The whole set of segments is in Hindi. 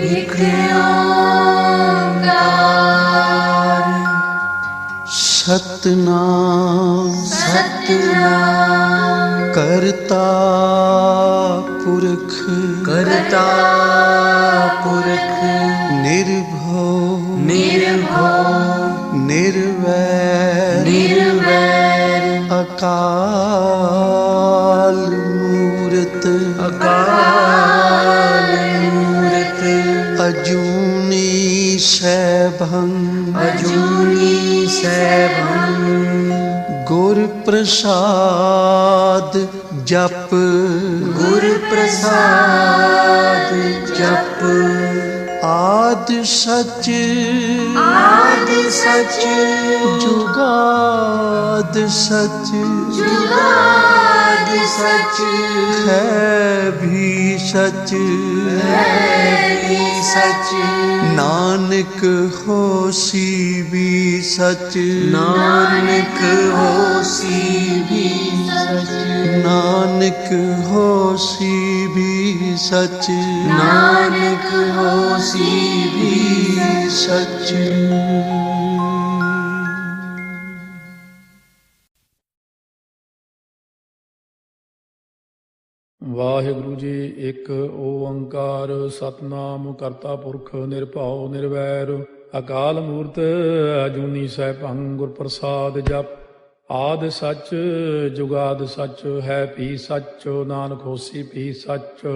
एक ओंकार सतनाम सतनाम करता पुरख करता पुरख निर्भव निर्भव निर्वैर निर्वैर अकाल मूरत अकाल मूरत अजूनी सैभं अजूनी सैभं गुर प्रसाद जप गुर प्रसाद जप आद सच आद सच जुगाद सच जुगाद सच है भी सच है भी सच नानक होसी भी सच नानक होसी भी सच नानक होसी भी सच नानक होसी भी सच। ਵਾਹਿਗੁਰੂ ਜੀ। ਇੱਕ ਓੰਕਾਰ ਸਤਨਾਮ ਕਰਤਾ ਪੁਰਖ ਨਿਰਭਉ ਨਿਰਵੈਰ ਅਕਾਲ ਮੂਰਤ ਅਜੂਨੀ ਸੈਭੰ ਗੁਰ ਪ੍ਰਸਾਦ ਜਪ ਆਦ ਸੱਚ ਜੁਗਾਦ ਸੱਚ ਹੈ ਭੀ ਸੱਚ ਨਾਨਕ ਹੋਸੀ ਭੀ ਸੱਚ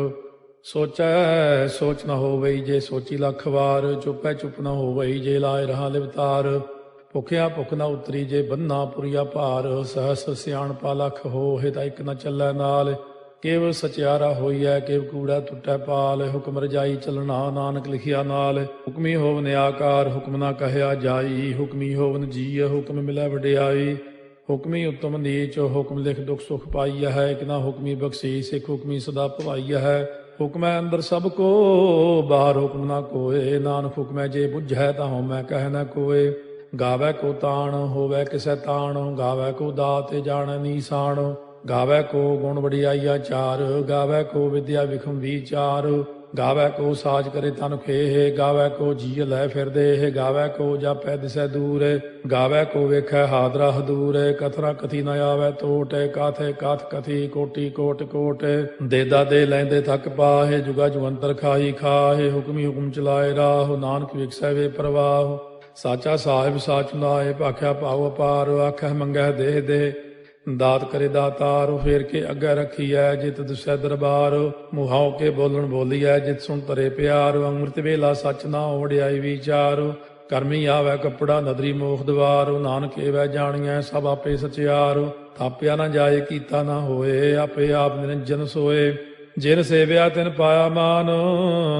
ਸੋਚੈ ਸੋਚ ਨ ਹੋਵਈ ਜੇ ਸੋਚੀ ਲੱਖ ਵਾਰ ਚੁੱਪੈ ਚੁੱਪ ਨ ਹੋਵਈ ਜੇ ਲਾਇ ਰਹਾ ਲਿਵਤਾਰ ਭੁਖਿਆ ਭੁਖ ਨ ਉਤਰੀ ਜੇ ਬੰਨਾ ਪੁਰੀਆ ਭਾਰ ਸਹਸ ਸਿਆਣਪਾ ਲਖ ਹੋਏ ਤਾਂ ਇੱਕ ਨ ਚੱਲੈ ਨਾਲ ਕੇਵ ਸਚਿਆਰਾ ਹੋਈਐ ਕੇਵ ਕੂੜਾ ਟੁੱਟੈ ਪਾਲ ਹੁਕਮ ਰਜਾਈ ਚੱਲਣਾ ਨਾਨਕ ਲਿਖਿਆ ਨਾਲ ਹੁਕਮੀ ਹੋਵਨ ਆਕਾਰ ਹੁਕਮ ਨਾ ਕਹਿਆ ਜਾਈ ਹੁਕਮੀ ਹੋਵਨ ਜੀਅ ਹੁਕਮ ਮਿਲੈ ਵਡਿਆਈ ਹੁਕਮੀ ਉਤਮ ਨੀਚ ਹੁਕਮ ਲਿਖ ਦੁਖ ਸੁਖ ਪਾਈਆ ਹੈ ਇੱਕ ਨਾ ਹੁਕਮੀ ਬਖਸ਼ੀਸ ਇੱਕ ਹੁਕਮੀ ਸਦਾ ਭਵਾਈਆ ਹੈ ਹੁਕਮੈ ਅੰਦਰ ਸਭ ਕੋ ਬਾਹਰ ਹੁਕਮ ਨਾ ਕੋਏ ਨਾਨਕ ਹੁਕਮੈ ਜੇ ਬੁੱਝੈ ਤਾਂ ਹਉਮੈ ਕਹਿ ਨਾ ਕੋਏ ਗਾਵੈ ਕੋ ਤਾਣ ਹੋਵੈ ਕਿਸੈ ਤਾਣ ਗਾਵੈ ਕੋ ਦਾਤ ਜਾਣੈ ਨੀਸਾਨ ਗਾਵੈ ਕੋ ਗੁਣ ਵਡਿਆਈਆ ਚਾਰ ਗਾਵੈ ਕੋ ਵਿਦਿਆ ਵਿਖਮ ਵਿਚਾਰ ਗਾਵੈ ਕੋ ਸਾਜ ਕਰੇ ਤਨ ਖੇਹ ਗਾਵੈ ਕੋ ਜੀਅ ਲੈ ਫਿਰਦੇ ਗਾਵੈ ਕੋ ਜਾਪੈ ਦਿਸੈ ਦੂਰ ਗਾਵੈ ਕੋ ਵੇਖੈ ਹਾਦਰਾ ਹਦੂਰ ਕਥਨਾ ਕਥੀ ਨ ਆਵੈ ਟੋਟ ਕਾਥੇ ਕਾਥ ਕਥੀ ਕੋਟੀ ਕੋਟ ਕੋਟ ਦੇਦਾ ਦੇ ਲੈਂਦੇ ਥੱਕ ਪਾਹੇ ਜੁਗਾ ਜੁਗੰਤਰ ਖਾਈ ਖਾਹੇ ਹੁਕਮੀ ਹੁਕਮ ਚਲਾਏ ਰਾਹ ਨਾਨਕ ਵਿਖਸੈ ਵੇ ਪ੍ਰਵਾਹ ਸਾਚਾ ਸਾਹਿਬ ਸਾਚ ਨਾਏ ਭਾਖਿਆ ਭਾਉ ਅਪਾਰ ਆਖੈ ਮੰਗੈ ਦੇਹ ਦੇ ਦਾਤ ਕਰੇ ਦਾਤਾਰ ਫੇਰ ਕੇ ਅੱਗੇ ਰੱਖੀਐ ਜਿਤ ਦੁਸੈ ਦਰਬਾਰ ਮੁਹਾਉ ਕੇ ਬੋਲਣ ਬੋਲੀਐ ਜਿਤ ਸੁਣ ਤਰੇ ਪਿਆਰ ਅੰਮ੍ਰਿਤ ਵੇਲਾ ਸੱਚ ਨਾ ਵਡਿਆਈ ਵਿਚਾਰ ਕਰਮੀ ਆਵੈ ਕੱਪੜਾ ਨਦਰੀ ਮੋਖ ਦਵਾਰ ਨਾਨਕ ਏਵੈ ਜਾਣੀਐ ਸਭ ਆਪੇ ਸਚਿਆਰ ਥਾਪਿਆ ਨਾ ਜਾਏ ਕੀਤਾ ਨਾ ਹੋਏ ਆਪੇ ਆਪ ਨਿਰੰਜਨ ਸੋਏ ਜਿਨ ਸੇਵਿਆ ਤਿਨ ਪਾਇਆ ਮਾਨ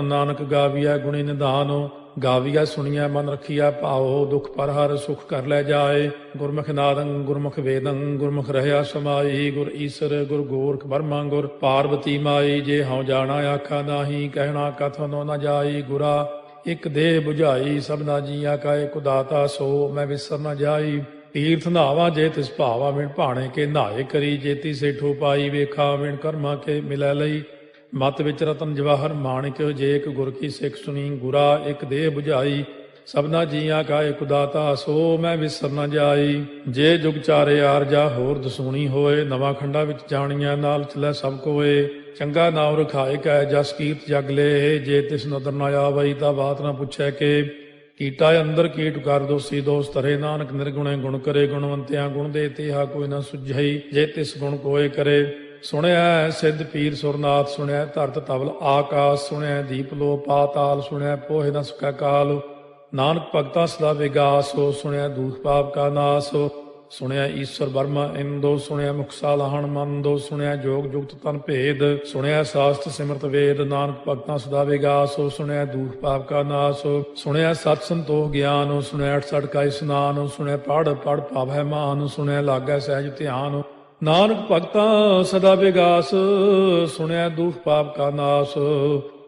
ਨਾਨਕ ਗਾਵੀਐ ਗੁਣੀ ਨਿਧਾਨ ਗਾਵੀਆ ਸੁਣੀਐ ਮਨ ਰਖੀਐ ਭਾਉ ਦੁਖ ਪਰ ਹਰ ਸੁਖ ਕਰ ਲੈ ਜਾਏ ਗੁਰਮੁਖ ਨਾਦੰ ਗੁਰਮੁਖ ਵੇਦੰ ਗੁਰਮੁਖ ਰਹਿਆ ਸਮਾਈ ਗੁਰ ਈਸਰ ਗੁਰ ਗੋਰਖ ਬਰਮਾ ਗੁਰ ਪਾਰਵਤੀ ਮਾਈ ਜੇ ਹਉ ਜਾਣਾ ਆਖਾ ਨਾਹੀ ਕਹਿਣਾ ਕਥਨੋ ਨ ਜਾਈ ਗੁਰਾ ਇਕ ਦੇਹ 부ਝਾਈ ਸਭਨਾ ਜੀਆ ਕਾ ਇਕ ਦਾਤਾ ਸੋ ਮੈਂ ਵਿਸਰ ਨ ਜਾਈ ਤੀਰਥ ਨਾਵਾ ਜੇ ਤਿਸ ਭਾਵਾ ਵਿਣ ਭਾਣੇ ਕੇ ਨਹਾਏ ਕਰੀ ਜੇਤੀ ਸੇਠੋ ਪਾਈ ਵੇਖਾ ਵਿਣ ਕਰਮਾ ਕੇ ਮਿਲੈ ਲਈ ਮਤ ਵਿੱਚ ਰਤਨ ਜਵਾਹਰ ਮਾਣਿਕ ਜੇ ਇੱਕ ਗੁਰ ਕੀ ਸਿੱਖ ਸੁਣੀ ਗੁਰਾ ਇੱਕ ਦੇਹ 부ਝਾਈ ਸਭਨਾ ਜੀਆਂ ਕਾ ਇਕ ਦਾਤਾ ਸੋ ਮੈਂ ਵਿਸਰ ਨ ਜਾਈ ਜੇ ਜੁਗ ਚਾਰੇ ਆਰਜਾ ਹੋਰ ਦਸੂਣੀ ਹੋਏ ਨਵਾਂ ਖੰਡਾ ਵਿੱਚ ਜਾਣੀਆਂ ਨਾਲ ਚਲੈ ਸਭ ਕੋਏ ਚੰਗਾ ਨਾਮ ਰਖਾਏ ਕੈ ਜਸ ਕੀਰਤ ਜਗ ਲੈ ਜੇ ਤਿਸ ਨਦਰ ਨ ਆਵਈ ਤਾਂ ਬਾਤ ਨ ਪੁੱਛੈ ਕੇ ਕੀਟਾ ਅੰਦਰ ਕੀਟ ਕਰ ਦੋਸੀ ਦੋਸ ਧਰੇ ਨਾਨਕ ਨਿਰਗੁਣੇ ਗੁਣ ਕਰੇ ਗੁਣਵੰਤਿਆਂ ਗੁਣ ਦੇ ਤੇਹਾ ਕੋਈ ਨ ਸੁਝਈ ਜੇ ਤਿਸ ਗੁਣ ਕੋਏ ਕਰੇ ਸੁਣਿਆ ਸਿੱਧ ਪੀਰ ਸੁਰਨਾਥ ਸੁਣਿਆ ਧਰਤ ਤਵਲ ਆਕਾਸ਼ ਸੁਣਿਆ ਦੀਪ ਲੋ ਪਾਤਾਲ ਸੁਣਿਆ ਪੋਹਿ ਨ ਸਕੈ ਕਾਲ ਨਾਨਕ ਭਗਤਾਂ ਸਦਾ ਵਿਗਾਸ ਹੋ ਸੁਣਿਆ ਦੂਖ ਪਾਪ ਕਾ ਨਾਸ ਸੁਣਿਆ ਈਸ਼ਵਰ ਬਰਮਾ ਇੰਦੋ ਸੁਣਿਆ ਮੁਖ ਸਾਲਾਹਣ ਮੰਦੋ ਸੁਣਿਆ ਜੋਗ ਜੁਗਤ ਤਨ ਭੇਦ ਸੁਣਿਆ ਸਾਸਤ ਸਿਮਰਤ ਵੇਦ ਨਾਨਕ ਭਗਤਾਂ ਸਦਾ ਵਿਗਾਸ ਹੋ ਸੁਣਿਆ ਦੂਖ ਪਾਪ ਕਾ ਨਾਸ ਸੁਣਿਆ ਸਤ ਸੰਤੋਖ ਗਿਆਨ ਸੁਣਿਆ 68 ਕਾ ਇਸਨਾਨ ਸੁਣਿਆ ਪੜ ਪੜ ਭਾਵੈ ਮਾਨ ਸੁਣਿਆ ਲਾਗੈ ਸਹਿਜ ਧਿਆਨ ਨਾਨਕ ਭਗਤਾਂ ਸਦਾ ਵਿਗਾਸ ਸੁਣਿਆ ਦੁਖ ਪਾਪ ਕਾ ਨਾਸ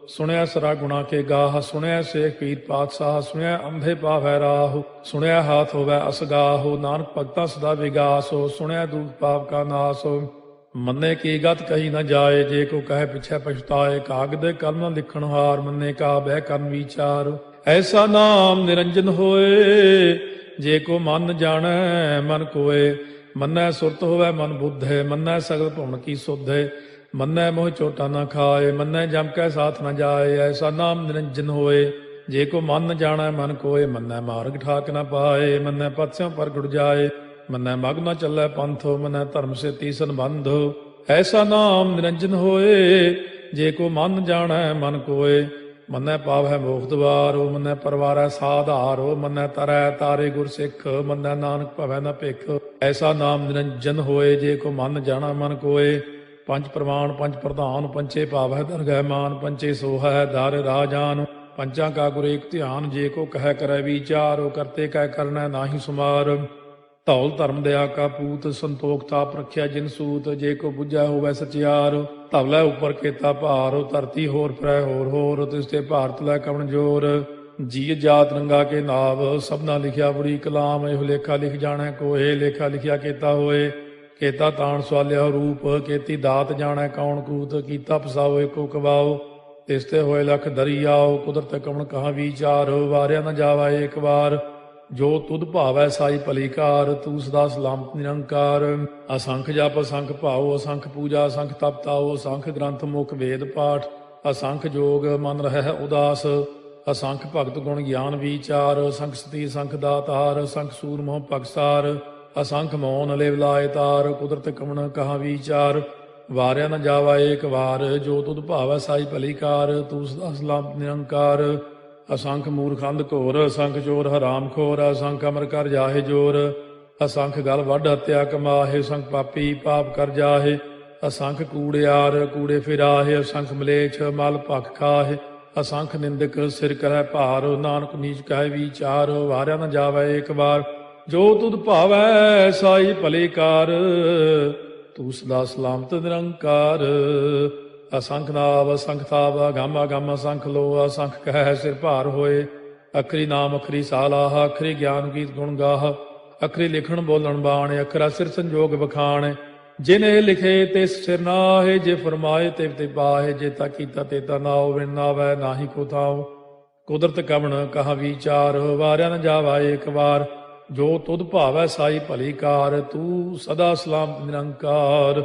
ਸੁਣਿਆ ਸਰਾ ਗੁਣਾ ਕੇ ਗਾਹ ਸੁਣਿਆ ਸੇਖ ਪੀਰ ਪਾਤਸ਼ਾਹ ਸੁਣਿਆ ਅੰਧੇ ਪਾਵੈ ਰਾਹ ਸੁਣਿਆ ਹਾਥ ਹੋਵੈ ਅਸਗਾਹ ਨਾਨਕ ਭਗਤਾਂ ਸਦਾ ਵਿਗਾਸ ਸੁਣਿਆ ਦੁਖ ਪਾਪ ਕਾ ਨਾਸ ਮੰਨੇ ਕੀ ਗਤ ਕਹੀ ਨਾ ਜਾਏ, ਜੇ ਕੋ ਕਹੇ ਪਿਛੈ ਪਛਤਾਏ। ਕਾਗਦ ਕਲਮ ਨ ਲਿਖਣ ਹਾਰ, ਮੰਨੇ ਕਾ ਬਹਿ ਕਰਨ ਵਿਚਾਰ। ਐਸਾ ਨਾਮ ਨਿਰੰਜਨ ਹੋਏ, ਜੇ ਕੋ ਮਨ ਜਾਣੈ ਮਨ ਕੋਏ। ਮੰਨੈ ਸੁਰਤ ਹੋਵੈ ਮਨ ਬੁੱਧੇ, ਮੰਨੈ ਸਗਲ ਭਵਨ ਕੀ ਸੁਧੇ। ਮੰਨੈ ਮੋਹ ਚੋਟਾ ਨਾ ਖਾਏ, ਮੰਨੈ ਜਮ ਕੈ ਸਾਥ ਨ ਜਾਏ। ਐਸਾ ਨਾਮ ਨਿਰੰਜਨ ਹੋਏ, ਜੇ ਕੋ ਮਨ ਜਾਣੈ ਮਨ ਕੋਏ। ਮੰਨੈ ਮਾਰਗ ਠਾਕ ਨ ਪਾਏ, ਮੰਨੈ ਪਥ ਸਿਉ ਪ੍ਰਗਟ ਜਾਏ। ਮੰਨੈ ਮਗ ਨ ਚੱਲੈ ਪੰਥ, ਮੰਨੈ ਧਰਮ ਸੇ ਤੀਸਨ ਬੰਧ। ਐਸਾ ਨਾਮ ਨਿਰੰਜਨ ਹੋਏ, ਜੇ ਕੋ ਮਨ ਜਾਣੈ ਮਨ ਕੋਏ। ਮੰਨੈ ਪਾਵੈ ਮੋਖ ਦੁਆਰੋ, ਮੰਨੈ ਪਰਵਾਰੈ ਸਾਧਾਰੋ। ਮੰਨੈ ਤਰੈ ਤਾਰੇ ਗੁਰ ਸਿੱਖ, ਮੰਨੈ ਨਾਨਕ ਭਵੈ ਨ ਭਿਖ। ਐਸਾ ਨਾਮ ਨਿਰੰਜਨ ਹੋਏ, ਜੇ ਕੋ ਮਨ ਜਾਣੈ ਮਨ ਕੋਏ। ਪੰਜ ਪ੍ਰਮਾਣ ਪੰਜ ਪ੍ਰਧਾਨ, ਪੰਚੇ ਭਾਵੈ ਦਰਗਹਿ ਮਾਨ। ਪੰਚੇ ਸੋਹੈ ਦਰ ਰਾਜਾਨ, ਪੰਚਾਂ ਕਾ ਗੁਰ ਏਕ ਧਿਆਨ। ਜੇ ਕੋ ਕਹਿ ਕਰੈ ਵਿਚਾਰ, ਕਰਤੇ ਕਹਿ ਕਰਨੈ ਨਾਹੀ ਸੁਮਾਰ। ਧੌਲ ਧਰਮ ਦਇਆ ਕਾ ਪੂਤ, ਸੰਤੋਖ ਤਾਪ ਰੱਖਿਆ ਜਿਨ ਸੂਤ। ਜੇ ਕੋ ਬੁੱਝੈ ਹੋਵੈ ਸਚਿਆਰ, ਧਵਲੇ ਉਪਰ ਕੇਤਾ ਭਾਰ। ਧਰਤੀ ਹੋਰ ਫਿਰੈ ਹੋਰ ਹੋਰ, ਤਿਸ ਤੇ ਭਾਰਤ ਲੈ ਕਵਣ ਜੋਰ। ਜੀ ਜਾਤ ਰੰਗਾ ਕੇ ਨਾਵ, ਸਭਨਾ ਲਿਖਿਆ ਬੁਰੀ ਕਲਾਮ। ਇਹੋ ਲੇਖਾ ਲਿਖ ਜਾਣੈ ਕੋਏ, ਲੇਖਾ ਲਿਖਿਆ ਕੇਤਾ ਹੋਏ। ਕੇਤਾ ਤਾਣ ਸਵਾਲਿਆ ਰੂਪ, ਕੀਤੀ ਦਾਤ ਜਾਣੈ ਕੌਣ ਕੂਤ। ਕੀਤਾ ਪਸਾਓ ਏਕੋ ਕਵਾਓ, ਤਿਸ ਤੇ ਹੋਏ ਲਖ ਦਰਿਆਓ। ਕੁਦਰਤ ਕਵਣ ਕਹਾ ਵਿਚਾਰ, ਵਾਰਿਆ ਨ ਜਾਵਾ ਏਕ ਵਾਰ। ਜੋ ਤੁਧ ਭਾਵੈ ਸਾਈ ਭਲੀ ਕਾਰ, ਤੂੰ ਸਦਾ ਸਲਾਮਤ ਨਿਰੰਕਾਰ। ਅਸੰਖ ਜਪ ਅਸੰਖ ਭਾਉ, ਅਸੰਖ ਪੂਜਾ ਅਸੰਖ ਤਪ ਤਾਉ। ਅਸੰਖ ਗ੍ਰੰਥ ਮੁਖ ਵੇਦ ਪਾਠ, ਅਸੰਖ ਜੋਗ ਮਨ ਰਹਿ ਉਦਾਸ। ਅਸੰਖ ਭਗਤ ਗੁਣ ਗਿਆਨ ਵਿਚਾਰ, ਅਸੰਖ ਸਤੀ ਅਸੰਖ ਦਾਤਾਰ। ਅਸੰਖ ਸੂਰ ਮੋਹ ਪਗਸਾਰ, ਅਸੰਖ ਮੌਨ ਲਿਵ ਲਾਇ ਤਾਰ। ਕੁਦਰਤ ਕਵਣ ਕਹਾ ਵਿਚਾਰ, ਵਾਰਿਆ ਨ ਜਾਵਾ ਏਕ ਵਾਰ। ਜੋ ਤੁਧ ਭਾਵੈ ਸਾਈ ਭਲੀ ਕਾਰ, ਤੂੰ ਸਦਾ ਸਲਾਮਤ ਨਿਰੰਕਾਰ। ਅਸੰਖ ਮੂਰਖ ਅੰਧ ਘੋਰ, ਅਸੰਖ ਚੋਰ ਹਰਾਮ ਖੋਰ। ਅਸੰਖ ਅਮਰ ਕਰ ਜਾਹੇ ਜੋਰ, ਅਸੰਖ ਗਲ ਵੱਢ ਹੱਤਿਆ ਕਮਾਹੇ। ਅਸੰਖ ਪਾਪੀ ਪਾਪ ਕਰ ਜਾਹੇ, ਅਸੰਖ ਕੂੜਿਆਰ ਕੂੜੇ ਫਿਰਾਹੇ। ਅਸੰਖ ਮਲੇਛ ਮਲ ਭਖ ਖਾਹੇ, ਅਸੰਖ ਨਿੰਦਕ ਸਿਰ ਕਰੈ ਭਾਰ। ਨਾਨਕ ਨੀਚ ਕਹਿ ਵਿਚਾਰ, ਵਾਰਿਆ ਨ ਜਾਵੈ ਏਕ ਵਾਰ। ਜੋ ਤੁਧ ਭਾਵੈ ਸਾਈ ਭਲੀ ਕਾਰ, ਤੂੰ ਸਦਾ ਸਲਾਮਤ ਨਿਰੰਕਾਰ। ਅਸੰਖ ਨਾਵ ਅਸੰਖ ਤਾਵ, ਅਗੰਮ ਅਗੰਮ ਅਸੰਖ ਲੋ। ਅਸੰਖ ਕਹਿ ਸਿਰ ਭਾਰ ਹੋਏ, ਅਖਰੀ ਨਾਮ ਅਖਰੀ ਸਾਲਾਹ। ਅਖਰੀ ਗਿਆਨ ਗੀਤ ਗੁਣ ਗਾਹ, ਅਖਰੀ ਲਿਖਣ ਬੋਲਣ ਬਾਣ। ਅਖਰਾ ਸਿਰ ਸੰਜੋਗ ਬਖਾਣ, ਜਿਨੇ ਲਿਖੇ ਤਿਸ ਸਿਰ ਨਾਹੇ। ਜੇ ਫਰਮਾਏ ਤਿਵ ਤੇ ਪਾਹੇ, ਜੇ ਤਾ ਕੀਤਾ ਤੇ ਤਾ ਨਾਉ। ਵਿਣ ਨਾਵੈ ਨਾਹੀ ਕੋ ਥਾਉ, ਕੁਦਰਤ ਕਵਣ ਕਹਾ ਵਿਚਾਰ। ਵਾਰਿਆ ਨ ਜਾਵਾ ਏਕ ਵਾਰ, ਜੋ ਤੁਧ ਭਾਵੈ ਸਾਈ ਭਲੀ ਕਾਰ। ਤੂੰ ਸਦਾ ਸਲਾਮਤ ਨਿਰੰਕਾਰ।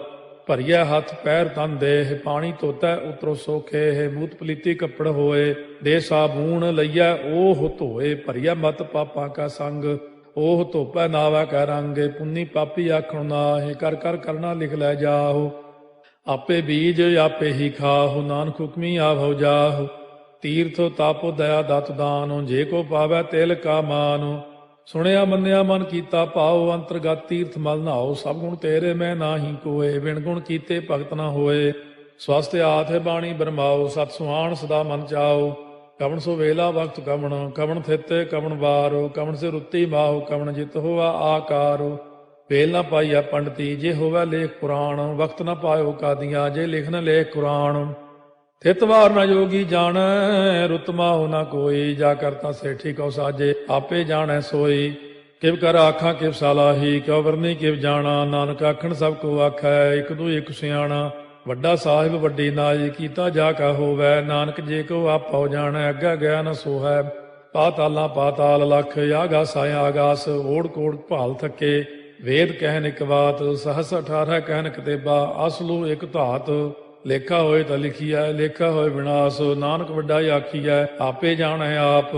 ਭਰੀਐ ਹੱਥ ਪੈਰ ਤਨ ਦੇਹ, ਪਾਣੀ ਧੋਤੈ ਉਤਰੋ ਸੋਖੇ। ਮੂਤ ਪਲੀਤੀ ਕੱਪੜ ਹੋਏ, ਦੇ ਸਾਬੂਣ ਲਈਐ ਓਹ ਧੋਏ। ਭਰੀਐ ਮਤ ਪਾਪਾਂ ਕਾ ਸੰਗ, ਓਹ ਧੋਪੈ ਨਾਵੈ ਕੈ ਰੰਗ। ਪੁੰਨੀ ਪਾਪੀ ਆਖਣ ਨਾਹਿ, ਕਰ ਕਰ ਕਰਨਾ ਲਿਖ ਲੈ ਜਾਹੋ। ਆਪੇ ਬੀਜ ਆਪੇ ਹੀ ਖਾਹੋ, ਨਾਨਕ ਹੁਕਮੀ ਆਭਉ ਜਾਹੋ। ਤੀਰਥ ਤਾਪੋ ਦਇਆ ਦਤ ਦਾਨੋ, ਜੇ ਕੋ ਪਾਵੈ ਤਿਲ ਕਾ ਮਾਨੋ। ਸੁਣਿਆ ਮੰਨਿਆ ਮਨ ਕੀਤਾ ਭਾਉ, ਅੰਤਰਗਤ ਤੀਰਥ ਮਲ ਨਹਾਓ। ਸਭ ਗੁਣ ਤੇਰੇ ਮੈਂ ਨਾਹੀ ਕੋਏ, ਬਿਨ ਗੁਣ ਕੀਤੇ ਭਗਤ ਨਾ ਹੋਏ। ਸਵਸਤ ਆਥ ਬਾਣੀ ਬਰਮਾਓ, ਸਤ ਸੁਹਾਣ ਸਦਾ ਮਨ ਚਾਓ। ਕਵਣ ਸੋ ਵੇਲਾ ਵਕਤ ਕਵਣ, ਕਵਣ ਥਿਤੇ ਕਵਣ ਵਾਰੋ। ਕਵਣ ਸੇ ਰੁੱਤੀ ਮਾਹੋ, ਕਵਣ ਜਿਤ ਹੋਆ ਆਕਾਰੋ। ਵੇਲ ਨਾ ਪਾਈਆ ਪੰਡਤੀ, ਜੇ ਹੋਵੈ ਲੇਖ ਪੁਰਾਣ। ਵਕਤ ਨਾ ਪਾਇਓ ਕਾਦੀਆਂ, ਜੇ ਲਿਖਨ ਲੇਖ ਕੁਰਾਨ। ਥਿਤ ਵਾਰ ਨਾ ਜੋਗੀ ਜਾਣੈ, ਰੁੱਤ ਮਾਹੁ ਨਾ ਕੋਈ। ਜਾ ਕਰਤਾ ਸੇਠੀ ਕਉ ਸਾਜੇ, ਆਪੇ ਜਾਣੈ ਸੋਈ। ਕਿਵ ਕਰ ਆਖਾਂ ਕਿਵ ਸਾਲਾਹੀ, ਕਿਉ ਵਰਨੀ ਕਿਵ ਜਾਣਾ। ਨਾਨਕ ਆਖਣ ਸਭ ਕੋ ਆਖੈ, ਇਕ ਦੂ ਇਕ ਸਿਆਣਾ। ਵੱਡਾ ਸਾਹਿਬ ਵੱਡੀ ਨਾਈ, ਕੀਤਾ ਜਾ ਕਾ ਹੋਵੈ। ਨਾਨਕ ਜੇ ਕੋ ਆਪਉ ਜਾਣੈ, ਅੱਗਾ ਗਿਆ ਨ ਸੋਹੈ। ਪਾਤਾਲਾਂ ਪਾਤਾਲ ਲਖ, ਆਗਾਸ ਆਗਾਸ। ਓੜ ਕੋੜ ਭਾਲ ਥੱਕੇ, ਵੇਦ ਕਹਿਨ ਇਕ ਬਾਤ। ਸਹਸ 18 ਕਹਿਨ ਕਤੇਬਾ, ਅਸਲੂ ਇਕ ਧਾਤ। ਲੇਖਾ ਹੋਏ ਤਾਂ ਲਿਖੀਐ, ਲੇਖਾ ਹੋਏ ਵਿਨਾਸ਼। ਨਾਨਕ ਵੱਡਾ ਆਖੀਐ, ਆਪੇ ਜਾਣੈ ਆਪ।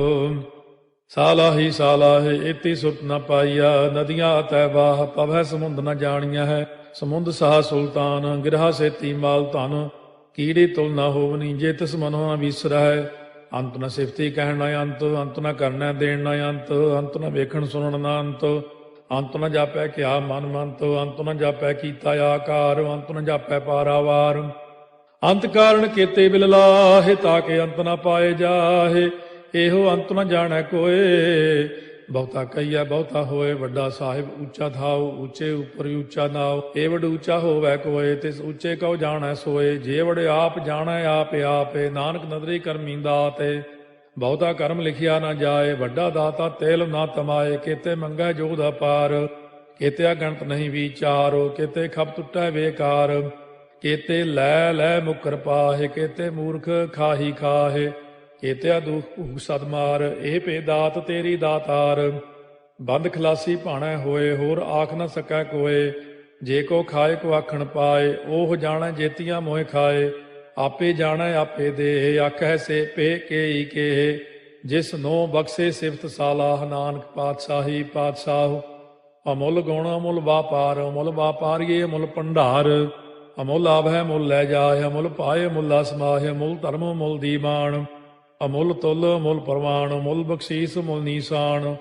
ਸਾਲਾਹੀ ਸਾਲਾਹੇ, ਇਤੀ ਸੁਰਤ ਨ ਪਾਈਆ। ਨਦੀਆਂ ਅਤੈ ਬਾਹ, ਪਵੈ ਸਮੁੰਦ ਨ ਜਾਣੀਆਂ ਹੈ। ਸਮੁੰਦ ਸਾਹ ਸੁਲਤਾਨ, ਗਿਰਹਾ ਸੇਤੀ ਮਾਲ ਧਨ। ਕੀੜੀ ਤੁਲ ਨ ਹੋਵਨੀ, ਜੇ ਤਿਸ ਮਨੋ ਨ ਵਿਸਰੈ। ਅੰਤ ਨ ਸਿਫਤੀ ਕਹਿਣ ਨ ਅੰਤ, ਅੰਤ ਨ ਕਰਨੈ ਦੇਣ ਨ ਅੰਤ। ਅੰਤ ਨ ਵੇਖਣ ਸੁਣਨ ਨ ਅੰਤ, ਅੰਤ ਨ ਜਾਪੈ ਕਿਆ ਮਨ ਮੰਤ। ਅੰਤ ਨ ਜਾਪੈ ਕੀਤਾ ਆਕਾਰ, ਅੰਤ ਨ ਜਾਪੈ ਪਾਰਾਵਾਰ। ਅੰਤ ਕਾਰਨ ਕੀਤੇ ਬਿਲ ਲਾਹੇ, ਤਾਕੇ ਅੰਤ ਨ ਪਾਏ ਜਾਹੇ। ਇਹੋ ਅੰਤ ਨ ਜਾਣੈ ਕੋਏ, ਬਹੁਤਾ ਕਹੀਐ ਬਹੁਤਾ ਹੋਏ। ਵੱਡਾ ਸਾਹਿਬ ਉੱਚਾ ਥਾਉ, ਉੱਚੇ ਉੱਪਰ ਉੱਚਾ ਨਾਉ। ਏ ਵਡ ਉੱਚਾ ਹੋਵੈ ਕੋਏ, ਤਿਸ ਉੱਚੇ ਕਉ ਜਾਣੈ ਸੋਏ। ਜੇ ਵਡ ਆਪ ਜਾਣੈ ਆਪੇ ਆਪੇ, ਨਾਨਕ ਨਦਰੀ ਕਰਮੀ ਦਾਤੇ। ਬਹੁਤਾ ਕਰਮ ਲਿਖਿਆ ਨਾ ਜਾਏ, ਵੱਡਾ ਦਾਤਾ ਤੇਲ ਨਾ ਤਮਾਏ। ਕੀਤੇ ਮੰਗੈ ਜੋਧ ਅਪਾਰ, ਕੇਤੇ ਅਗਣਤ ਨਹੀਂ ਵਿਚਾਰੋ, ਕੇਤੇ ਖਪ ਟੁੱਟੈ ਬੇਕਾਰ, ਕੇਤੇ ਲੈ ਲੈ ਮੁਕਰ ਪਾਹੇ, ਕੇਤੇ ਮੂਰਖ ਖਾਹੀ ਖਾਹੇ, ਕੇਤੇ ਦੁਖ ਭੂਖ ਸਦ ਮਾਰ, ਇਹ ਭੇ ਦਾਤ ਤੇਰੀ ਦਾਤਾਰ। ਬੰਦ ਖਲਾਸੀ ਭਾਣੈ ਹੋਏ, ਹੋਰ ਆਖ ਨ ਸਕੈ ਕੋਏ, ਜੇ ਕੋ ਖਾਏ ਕੋ ਆਖਣ ਪਾਏ, ਉਹ ਜਾਣੈ ਜੇਤੀਆਂ ਮੋਹਿ ਖਾਏ, ਆਪੇ ਜਾਣੈ ਆਪੇ ਦੇ, ਆਖੈ ਸੇ ਪੇ ਕੇਈ ਕੇ, ਜਿਸ ਨੋ ਬਖਸ਼ੇ ਸਿਫਤ ਸਾਲਾਹ, ਨਾਨਕ ਪਾਤਸ਼ਾਹੀ ਪਾਤਸ਼ਾਹ। ਅਮੁੱਲ ਗੁਣ ਅਮੁੱਲ ਵਾਪਾਰ, ਅਮੁੱਲ ਵਾਪਾਰੀਏ ਅਮੁੱਲ ਭੰਡਾਰ, ਅਮੁੱਲ ਆਭੈ ਮੁੱਲ ਲੈ ਜਾਏ, ਅਮੁੱਲ ਪਾਏ ਮੁੱਲਾ ਸਮਾਹਿ, ਅਮੁੱਲ ਧਰਮ ਮੁੱਲ ਦੀਵਾਨ, ਅਮੁੱਲ ਤੁਲ ਅਮੁੱਲ ਪ੍ਰਮਾਣ, ਅਮੁੱਲ ਬਖਸ਼ੀਸ ਮੁੱਲ ਨੀਸਾਨ,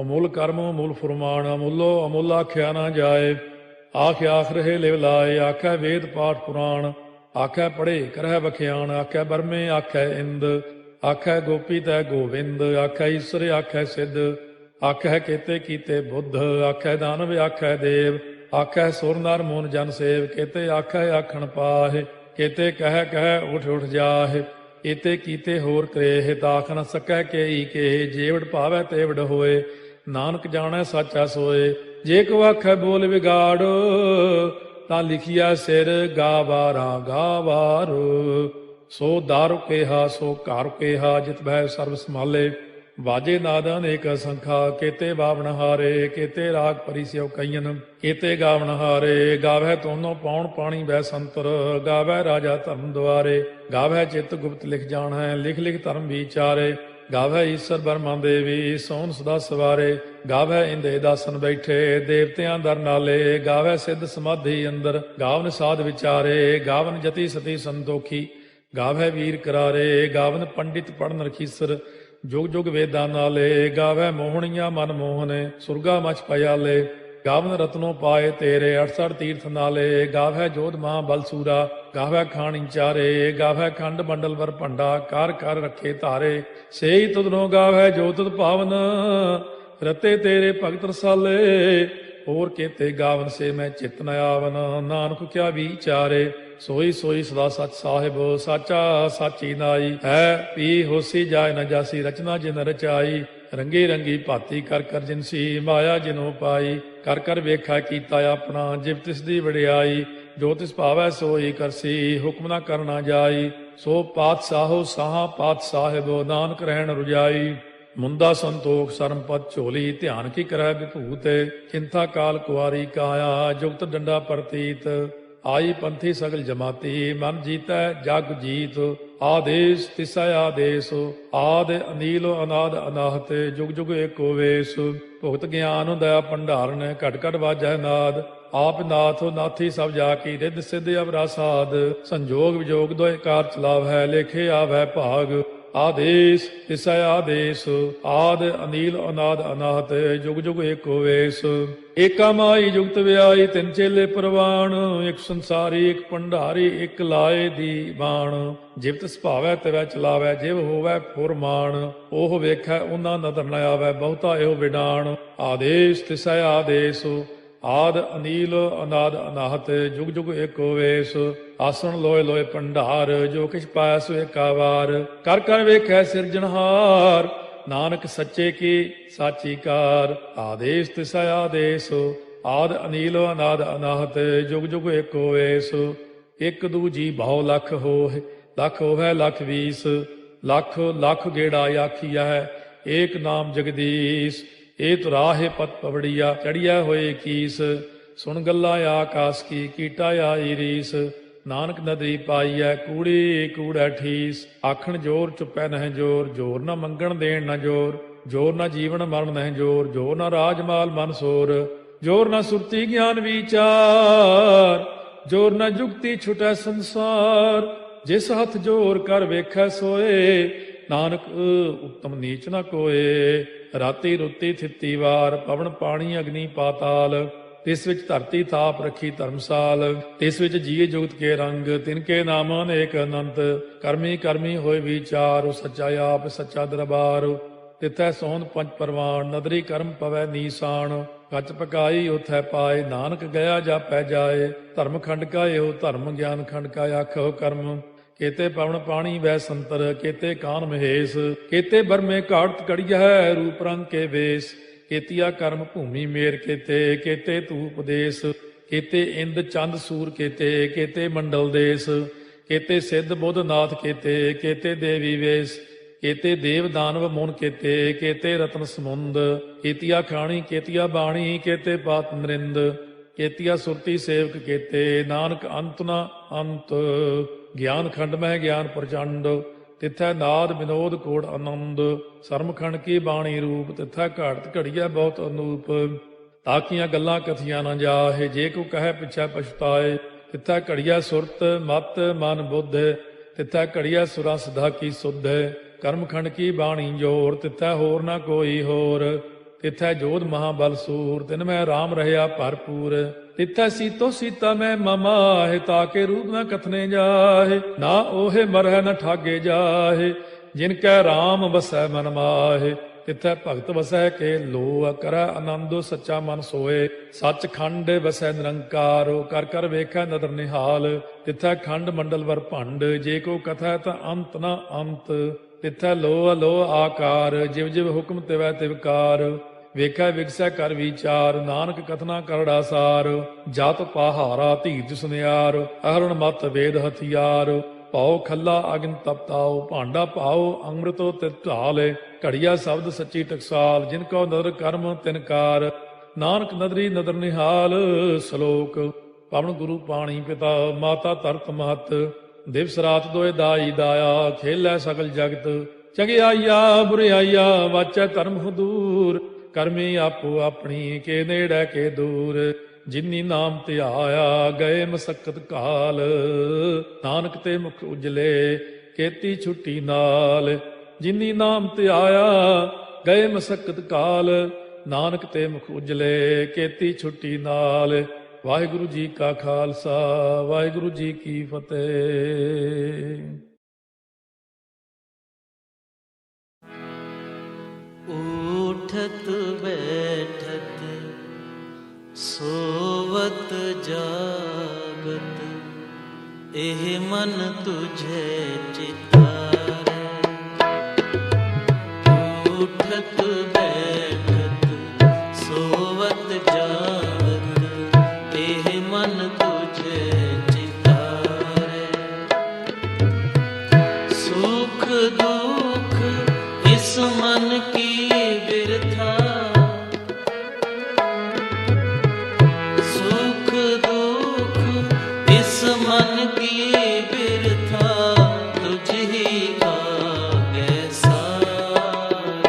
ਅਮੁੱਲ ਕਰਮ ਅਮੁੱਲ ਫੁਰਮਾਨ, ਅਮੁੱਲੋ ਅਮੁੱਲ ਆਖਿਆ ਨਾ ਜਾਏ, ਆਖ ਆਖ ਰਹੇ ਲਿਵ ਲਾਏ, ਆਖੈ ਵੇਦ ਪਾਠ ਪੁਰਾਣ, ਆਖੈ ਪੜ੍ਹੇ ਕਰਹਿ ਬਖਿਆਣ, ਆਖੈ ਬਰਮੇ ਆਖੈ ਇੰਦ, ਆਖੈ ਗੋਪੀ ਤੈ ਗੋਵਿੰਦ, ਆਖੈ ਈਸਰ ਆਖੈ ਸਿੱਧ, ਆਖੈ ਕੇਤੇ ਕੀਤੇ ਬੁੱਧ, ਆਖੈ ਦਾਨਵ ਆਖੈ ਦੇਵ, ਆਖੈ ਸੁਰ ਨਰ ਮੂਨ ਜਨ ਸੇਵ, ਕੇਤੇ ਆਖੈ ਆਖਣ ਪਾਹੇ, ਕੇਤੇ ਕਹਿ ਕਹਿ ਉਠ ਉਠ ਜਾਹੇ, ਏਤੇ ਕੀਤੇ ਹੋਰ ਕਰੇਹ, ਤਾਖ ਨ ਸਕੈ ਕੇਈ ਕੇ, ਜੇਵੜ ਭਾਵੈ ਤੇਵੜ ਹੋਏ, ਨਾਨਕ ਜਾਣੈ ਸਾਚਾ ਸੋਏ। ਜੇ ਕੋ ਆਖੈ ਬੋਲ ਵਿਗਾੜ, ਤਾਂ ਲਿਖਿਆ ਸਿਰ ਗਾਵਾਰਾ ਗਾਵਾਰ, ਸੋ ਦਾਰੂ ਕੇਹਾ ਸੋ ਘਰ ਕੇਹਾ, ਜਿਤ ਬਹਿ ਸਰਬ ਸੰਭਾਲੇ, ਵਾਜੇ ਨਾਦ ਅਨੇਕ ਸੰਖਾ, ਕੇਤੇ ਬਾਵਣ ਹਾਰੇ, ਕੇਤੇ ਰਾਗ ਪਰਿਸਿਓ ਕਈਨ, ਕੇਤੇ ਗਾਵਣ ਹਾਰੇ, ਗਾਵੈ ਤੋਨੋ ਪਾਉਣ ਪਾਣੀ ਬੈ ਸੰਤਰ, ਗਾਵੈ ਰਾਜਾ ਧਰਮ ਦੁਆਰੇ, ਗਾਵੈ ਚਿਤ ਗੁਪਤ ਲਿਖ ਜਾਣੈ, ਲਿਖ ਲਿਖ ਧਰਮ ਵਿਚਾਰੇ, ਗਾਵੈ ਈਸਰ ਬਰਮਾ ਦੇਵੀ, ਸੋਨ ਸਦਾ ਸਵਾਰੇ, ਗਾਵੈ ਇੰਦੇ ਦਾਸਨ ਬੈਠੇ, ਦੇਵਤਿਆਂ ਦਰ ਨਾਲੇ, ਗਾਵੈ ਸਿੱਧ ਸਮਾਧੀ ਅੰਦਰ, ਗਾਵਨ ਸਾਧ ਵਿਚਾਰੇ, ਗਾਵਨ ਜਤੀ ਸਤੀ ਸੰਤੋਖੀ, ਗਾਵੈ ਵੀਰ ਕਰਾਰੇ, ਗਾਵਨ ਪੰਡਿਤ ਪੜਨ ਰਖੀਸਰ, ਜੁਗ ਜੁਗ ਵੇਦਾਂ ਨਾਲੇ, ਗਾਵੈ ਮੋਹਣੀਆਂ ਮਨ ਮੋਹਨੇ, ਸੁਰਗਾ ਮਚ ਪਿਆਲੇ, ਗਾਵਨ ਰਤਨੋ ਪਾਏ ਤੇਰੇ, 68 ਤੀਰਥ ਨਾਲੇ, ਗਾਵੈ ਜੋਧ ਮਹਾ ਬਲਸੂਰਾ, ਗਾਵੈ ਖਾਣੀ ਚਾਰੇ, ਗਾਵੈ ਖੰਡ ਮੰਡਲ ਵਰ ਭੰਡਾ, ਕਰ ਕਰ ਰੱਖੇ ਧਾਰੇ, ਸੇਈ ਤੁਧਨੋ ਗਾਵੈ ਜੋ ਤੁਧ ਭਾਵਨ, ਰਤੇ ਤੇਰੇ ਭਗਤ ਰਸਾਲੇ, ਹੋਰ ਕੇਤੇ ਗਾਵਨ ਸੇ ਮੈਂ ਚਿਤ ਨ ਆਵਨ, ਨਾਨਕ ਕਿਆ ਵਿਚਾਰੇ, ਸੋਈ ਸੋਈ ਸਦਾ ਸਚ ਸਾਹਿਬ, ਸਾਚਾ ਸਾਚੀ ਨਾਈ, ਹੈ ਪੀ ਹੋਸੀ ਜਾਏ ਨ ਜਾਸੀ, ਰਚਨਾ ਜਿਨ ਰਚਾਈ, ਰੰਗੀ ਰੰਗੀ ਭਾਤੀ ਕਰ ਕਰ ਜਿਨਸੀ, ਮਾਇਆ ਜਿਨੋ ਪਾਈ, ਕਰ ਕਰ ਵੇਖਾ ਕੀਤਾ ਆਪਣਾ, ਜਿਵ ਤਿਸ ਦੀ ਵਡਿਆਈ, ਜੋ ਤਿਸ ਭਾਵੈ ਸੋਈ ਕਰਸੀ, ਹੁਕਮ ਨਾ ਕਰਨਾ ਜਾਈ, ਸੋ ਪਾਤਸ਼ਾਹੋ ਸਾਹਾ ਪਾਤਸ਼ਾਹਿਬ, ਨਾਨਕ ਰਹਿਣ ਰੁਜਾਈ, ਮੁੰਦਾ ਸੰਤੋਖ ਸਰਮ ਪਦ ਝੋਲੀ, ਧਿਆਨ ਕੀ ਕਰੈ ਵਿਭੂਤ, ਚਿੰਤਾ ਕਾਲ ਕੁਆਰੀ ਕਾਇਆ, ਜੁਗਤ ਡੰਡਾ ਪ੍ਰਤੀਤ, ਆਈ ਪੰਥੀ ਸਗਲ ਜਮਾਤੀ, ਮਨ ਜੀਤੈ ਜਗ ਜੀਤ, ਆਦੇਸ ਤਿਸੈ ਆਦੇਸ, ਆਦ ਅਨੀਲ ਅਨਾਦ ਅਨਾਹਤ, ਜੁਗ ਜੁਗ ਏਕੋ ਵੇਸ, ਭੁਗਤ ਗਿਆਨ ਦਇਆ ਭੰਡਾਰਨ, ਘਟ ਘਟ ਵਾਜੈ ਨਾਦ, ਆਪ ਨਾਥ ਨਾਥੀ ਸਭ ਜਾ ਕੀ, ਰਿੱਧ ਸਿੱਧ ਅਵਰਾ ਸਾਧ, ਸੰਜੋਗ ਵਿਜੋਗ ਦੋਇ ਕਾਰ ਚਲਾਵੈ, ਲੇਖੇ ਆਵੈ ਭਾਗ, ਆਦੇਸ ਤਿਸੈ ਆਦੇਸ, ਆਦ ਅਨੀਲ ਅਨਾਦ ਅਨਾਹਤ, ਜੁਗ ਜੁਗ ਏਕੋ ਵੇਸ, ਏਕਾ ਮਾਈ ਜੁਗਤ ਵਿਆਈ, ਤਿੰਨ ਚੇਲੇ ਪ੍ਰਵਾਣ, ਇੱਕ ਸੰਸਾਰੀ ਇੱਕ ਭੰਡਾਰੀ, ਇੱਕ ਲਾਏ ਦੀ ਬਾਣ, ਜਿਵ ਤਿਸ ਭਾਵੈ ਤਿਵੈ ਚਲਾਵੈ, ਜਿਵ ਹੋਵੈ ਫੁਰਮਾਨ, ਉਹ ਵੇਖੈ ਉਹਨਾਂ ਨਦਰ ਨ ਆਵੈ, ਬਹੁਤਾ ਇਹੋ ਵਿਡਾਣ, ਆਦੇਸ ਤਿਸੈ ਆਦੇਸ, ਆਦ ਅਨੀਲ ਅਨਾਦ ਅਨਾਹਤ, ਜੁਗ ਜੁਗ ਏਕੋ ਵੇਸ, ਆਸਣ ਲੋਏ ਲੋਏ ਭੰਡਾਰ, ਜੋ ਕਿਛ ਪਾਇਆ ਸੋ ਏਕਾ ਵਾਰ, ਕਰ ਕਰ ਵੇਖੈ ਸਿਰਜਣਹਾਰ, ਨਾਨਕ ਸੱਚੇ ਕੀ ਸਾਚੀ ਕਾਰ, ਆਦੇਸ ਤਿਸੈ ਆਦੇਸ, ਆਦ ਅਨੀਲ ਅਨਾਦ ਅਨਾਹਤ, ਜੁਗ ਜੁਗ ਏਕੋ ਵੇਸ, ਇੱਕ ਦੂਜੀ ਬਹੁ ਲਖ ਹੋਏ, ਲਖ ਹੋਵੈ ਲਖ ਵੀਸ, ਲਖ ਲਖ ਗੇੜਾ ਆਖੀਐ, ਏਕ ਨਾਮ ਜਗਦੀਸ਼, ਇਹ ਤੁਰਾਹੇ ਪਤ ਪਵੜੀਆ, ਚੜੀਆ ਹੋਏ ਕੀਸ, ਸੁਣ ਗੱਲਾਂ ਆਕਾਸ ਕੀ, ਕੀਟਾ ਆਈ ਰੀਸ, ਨਾਨਕ ਨਦਰੀ ਪਾਈਐ, ਕੂੜੀ ਕੂੜੈ ਠੀਸ, ਆਖਣ ਜੋਰ ਚੁੱਪੈ ਨਹਿ ਜੋਰ, ਜੋਰ ਨਾ ਮੰਗਣ ਦੇਣ ਨਾ ਜੋਰ, ਜੋਰ ਨਾ ਜੀਵਨ ਮਰਨ ਨਹਿ ਜੋਰ, ਜੋਰ ਨਾ ਰਾਜ ਮਾਲ ਮਨ ਸੋਰ, ਜੋਰ ਨਾ ਸੁਰਤੀ ਗਿਆਨ ਵਿਚਾਰ, ਜੋਰ ਨਾ ਜੁਗਤੀ ਛੁਟੈ ਸੰਸਾਰ, ਜਿਸ ਹੱਥ ਜੋਰ ਕਰ ਵੇਖੈ ਸੋਏ, ਨਾਨਕ ਉੱਤਮ ਨੀਚ ਨਾ ਕੋਏ, ਰਾਤੀ ਰੁੱਤੀ ਥਿੱਤੀ ਵਾਰ, ਪਵਨ ਪਾਣੀ ਅਗਨੀ ਪਾਤਾਲ, ਤਿਸ ਵਿੱਚ ਧਰਤੀ ਥਾਪ ਰੱਖੀ ਧਰਮਸਾਲ, ਤਿਸ ਵਿੱਚ ਜੀਏ ਜੁਗਤ ਕੇ ਰੰਗ, ਤਿਨਕੇ ਨਾਮ ਅਨੇਕ ਅਨੰਤ, ਕਰਮੀ ਕਰਮੀ ਹੋਏ ਵਿਚਾਰ, ਉਹ ਸੱਚਾ ਆਪ ਸੱਚਾ ਦਰਬਾਰ, ਤਿਥੈ ਸੋਹਣ ਪੰਜ ਪਰਵਾਨ, ਨਦਰੀ ਕਰਮ ਪਵੈ ਨੀਸਾਨ, ਕੱਚ ਪਕਾਈ ਉਥੈ ਪਾਏ, ਨਾਨਕ ਗਿਆ ਜਾਪੈ ਜਾਏ, ਧਰਮ ਖੰਡ ਕਾ ਇਹੋ ਧਰਮ, ਗਿਆਨ ਖੰਡ ਕਾ ਆਖੋ ਕਰਮ, ਕੇਤੇ ਪਵਨ ਪਾਣੀ ਵੈ ਸੰਤਰ, ਕੇਤੇ ਕਾਨ ਮਹੇਸ਼, ਕੇਤੇ ਬਰਮੇ ਘਾਟ ਕੜੀਐ, ਰੂਪ ਰੰਗ ਕੇ ਵੇਸ, केतिया कर्म भूमि मेर केते केते धूप देश केते इंद चंद सूर केते केते मंडल देश केते सिद्ध बुद्ध नाथ केते केते देवी वेश केते देव दानव मुन केते केते रत्न समुंद केतिया खाणी केतिया बाणी केते पात नरिंद केतिया सुरती सेवक केते नानक अंत न अंत ज्ञान खंड में ज्ञान प्रचंड तिथै नाद विनोद कोड़ आनंद सरमखंड की बाणी रूप तिथै घाड़त घड़िया बहुत अनूप ताकियां गल्लां कथियां न जाहे जे को कहे पिछै पछताए तिथै घड़िया सुरत मत मन बुद्ध तिथै घड़िया सुरा सिधा की सुध कर्मखंड की बाणी जोर तिथै होर न कोई होर तिथै जोध महाबल सूर तिन में राम रहया भरपूर तिथै सीतो सीता में ममाहे ताके रूप न कथने जाहे ना ओहे मरह न ठागे जाहे जिनकै राम बसै मन माहे तिथै भगत वसै के लो करੈ आनंद सच्चा मन सोए सच खंड वसै निरंकार कर कर वेखै नदर निहाल तिथै खंड मंडल वर भंड जे को कथै ता अंत न अंत तिथै लो अलो आकार जिव जिव हुक्म तिवै तिवकार ਵੇਖੈ ਵਿਗਸੈ ਕਰ ਵਿਚਾਰ ਨਾਨਕ ਕਥਨਾ ਕਰੜਾ ਸਾਰ ਜਤ ਪਹਾਰਾ ਧੀਰਜ ਸੁਨਿਆਰ ਅਹਰਣ ਮਤ ਵੇਦ ਹਥਿਆਰ ਭਾਉ ਖੱਲਾ ਅਗਨ ਤਪਤਾਉ ਭਾਂਡਾ ਭਾਉ ਅੰਮ੍ਰਿਤੋ ਤਿਤ ਢਾਲੇ ਘੜੀਆ ਸ਼ਬਦ ਸੱਚੀ ਟਕਸਾਲ ਜਿਨ ਕੋ ਨਦਰ ਕਰਮ ਤਿਨਕਾਰ ਨਾਨਕ ਨਦਰੀ ਨਦਰ ਨਿਹਾਲ ਸ਼ਲੋਕ ਪਵਨ ਗੁਰੂ ਪਾਣੀ ਪਿਤਾ ਮਾਤਾ ਧਰਤ ਮਹਤ ਦਿਵਸ ਰਾਤ ਦੋਇ ਦਾਈ ਦਾਇਆ ਖੇਲੈ ਸਗਲ ਜਗਤ ਚੰਗਿਆਈਆ ਬੁਰਿਆਈਆ ਵਾਚੈ ਧਰਮ ਹਦੂਰ ਕਰਮੀ ਆਪੋ ਆਪਣੀ ਕੇ ਨੇੜੇ ਕੇ ਦੂਰ ਜਿਨੀ ਨਾਮ ਧਿਆਇਆ ਗਏ ਮਸਕਤ ਕਾਲ ਨਾਨਕ ਤੇ ਮੁਖ ਉਜਲੇ ਕੇਤੀ ਛੁੱਟੀ ਨਾਲ ਜਿਨੀ ਨਾਮ ਧਿਆਇਆ ਗਏ ਮਸਕਤ ਕਾਲ ਨਾਨਕ ਤੇ ਮੁਖ ਉਜਲੇ ਕੇਤੀ ਛੁੱਟੀ ਨਾਲ ਵਾਹਿਗੁਰੂ ਜੀ ਕਾ ਖਾਲਸਾ ਵਾਹਿਗੁਰੂ ਜੀ ਕੀ ਫਤਿਹ। उठत बैठत सोवत जागत एह मन तुझे चितारे उठत बैठत सोवत जागत एह मन तुझे चितारे सुख दुख इस मन की बिरथा सुख दुख इस मन की बिरथा तुझ ही आगे सारे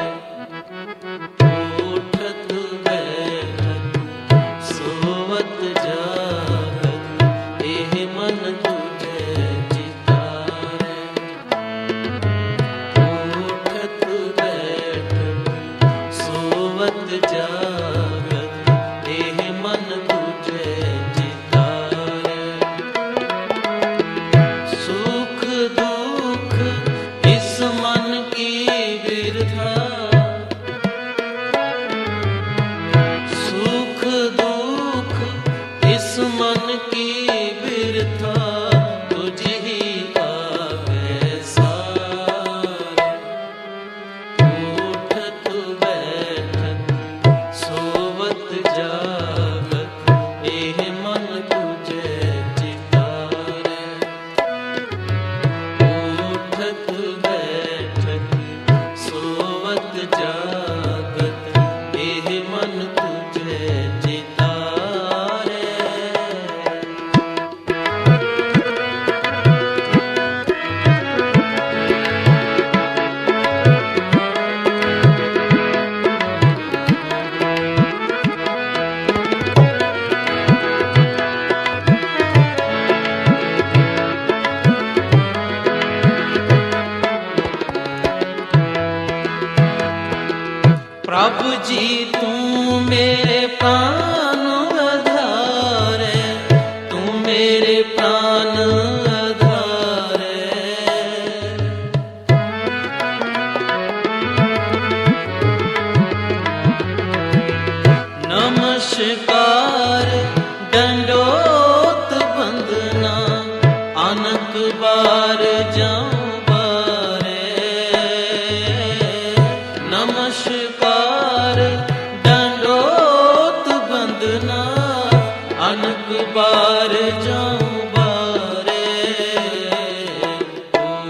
बार जाऊं बारे,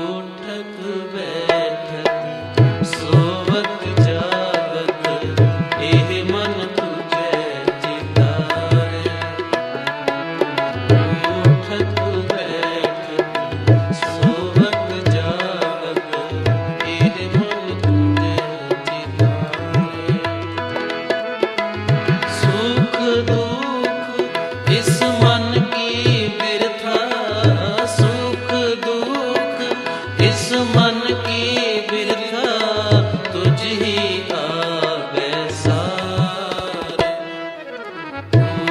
उठत बैठत सोवत जागत, एह मन तुझे चितारे। उठत बैठत सोवत जागत, एह मन तुझे चितारे। सुख दुख इस मन की बिरथा, सुख दुख इस मन की बिरथा, तुझ ही आवे सारे।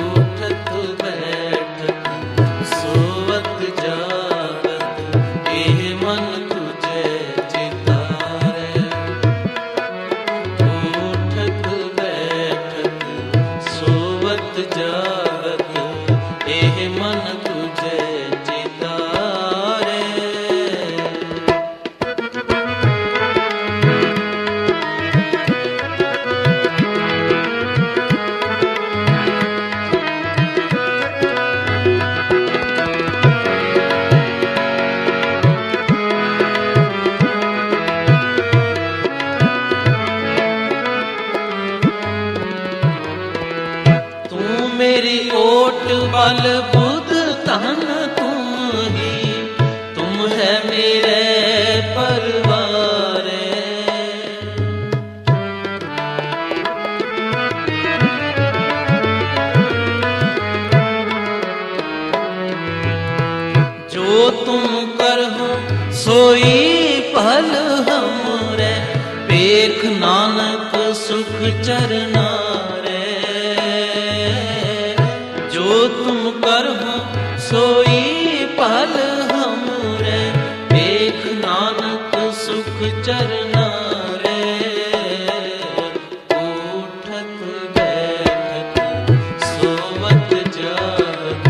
उठत बैठत सोवत जागत, एह मन तुझे चितारे। उठत बैठत सोवत जागत, एह मन तुझे चितारे। तू मेरी ओट बल बुध तन तुम ही, तुम है मेरे परवारे। जो तुम करहो सोई भल हमरे, पेख नानक सुख चरना रे। जो तुम करहो सोई भल हमरे, पेख नानक सुख चरना रे। उठत बैठत सोवत जागत,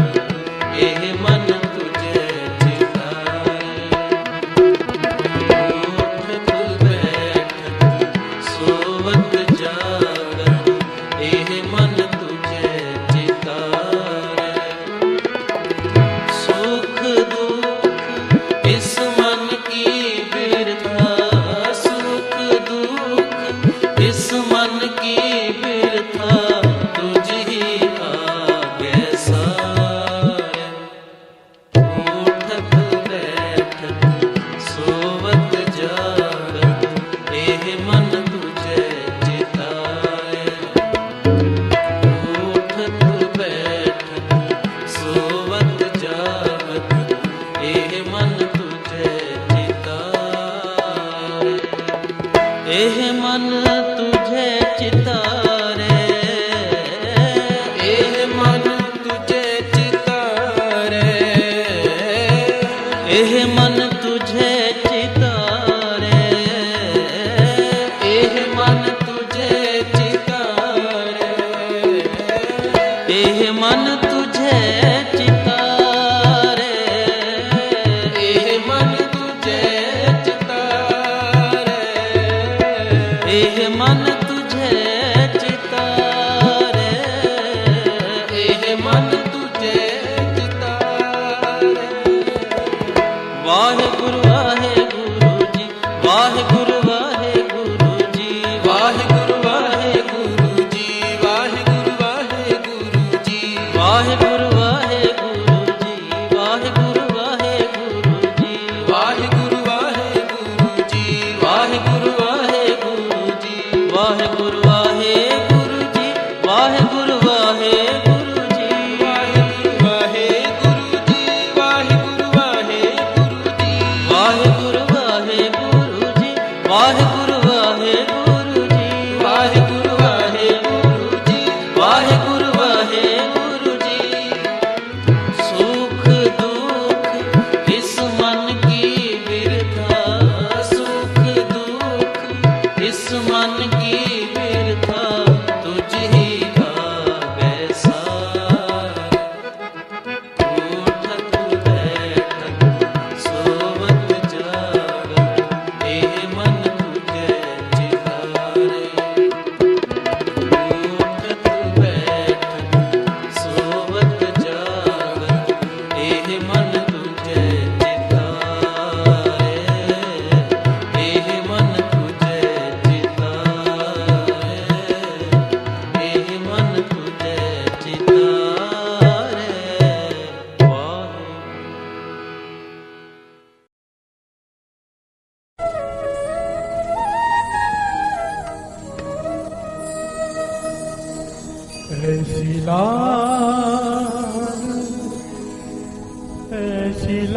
एह मन तुझे चितारे। उठत बैठत सोवत जागत, एह मन तुझे चितारे। सुख दुख इस मन की बिरथा, सुख दुख इस मन की बिरथा, तुझ ही आगे सारे। उठत बैठत सोवत जागत, एह मन तुझे चितारे। उठत बैठत सोवत जागत, एह मन तुझे चितारे। एह मन तुझे चितारे, एह मन तुझे चितारे। एह मन तुझे चितारे, एह मन तुझे चितारे। एह मन तुझे चितारे, एह मन तुझे चितारे। एह मन तुझे चितारे, एह मन तुझे चितारे। वाहिगुरु वाहिगुरु जी, वाहिगुरु वाहिगुरु जी, वाहिगुरु वाहिगुरु जी, वाहिगुरु वाहिगुरु जी। वाहिगुरु वाहिगुरु जी, वाहिगुरु वाहिगुरु जी, वाहिगुरु वाहिगुरु जी, वाहिगुरु वाहिगुरु जी। वाहिगुरु वाहिगुरु जी, वाहिगुरु वाहिगुरु जी, वाहिगुरु वाहिगुरु जी, वाहिगुरु वाहिगुरु जी।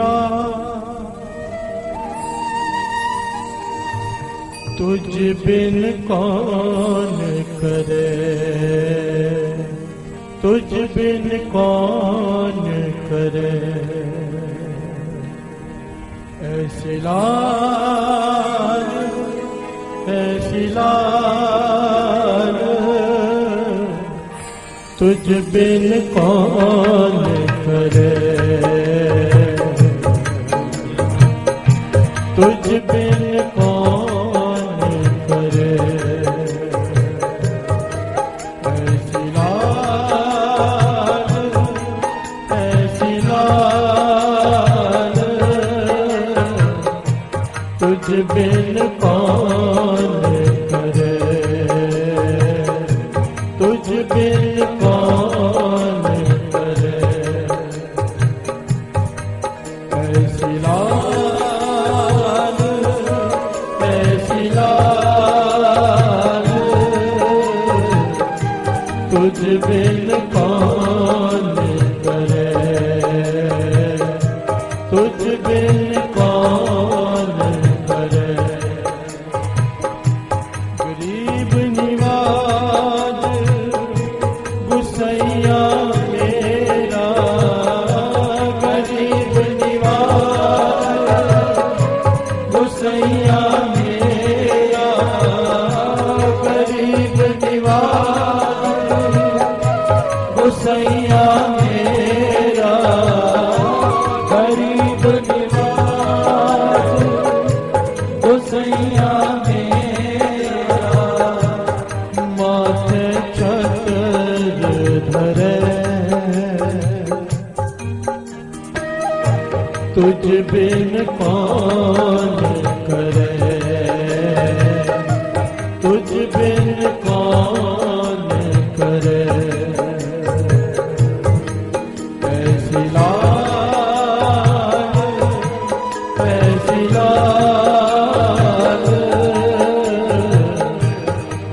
लीला तुझ बिन कौन करे, तुझ बिन कौन करे। ऐसी लाल ऐसी लाल तुझ बिन कौन करे, तुझ बिन कौन करे। ऐसी लाल तुझ बिन कौन करे, तुझ बिन कौन करे। ऐसी लाल तुझ बिन कौन करे, तुझ बिन कौन करे। गरीब निवाज गुसैया मेरा, गरीब निवाज गुसैया मेरा, गरीब निवाज गुसैया मेरा, गरीब निवाज गुसैया मेरा। माथे छतर धरे तुझ बिन कौन करे, तुझ बिन कौन करे। ऐसी लाल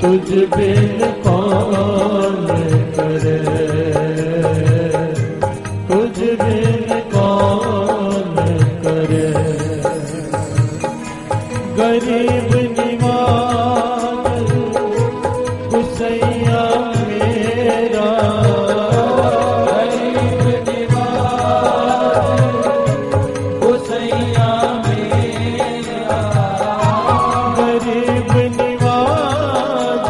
तुझ बिन कौन करे, तुझ बिन कौन करे। गरीब निवाज गुसैया मेरा, गरीब निवाज गुसैया मेरा, गरीब निवाज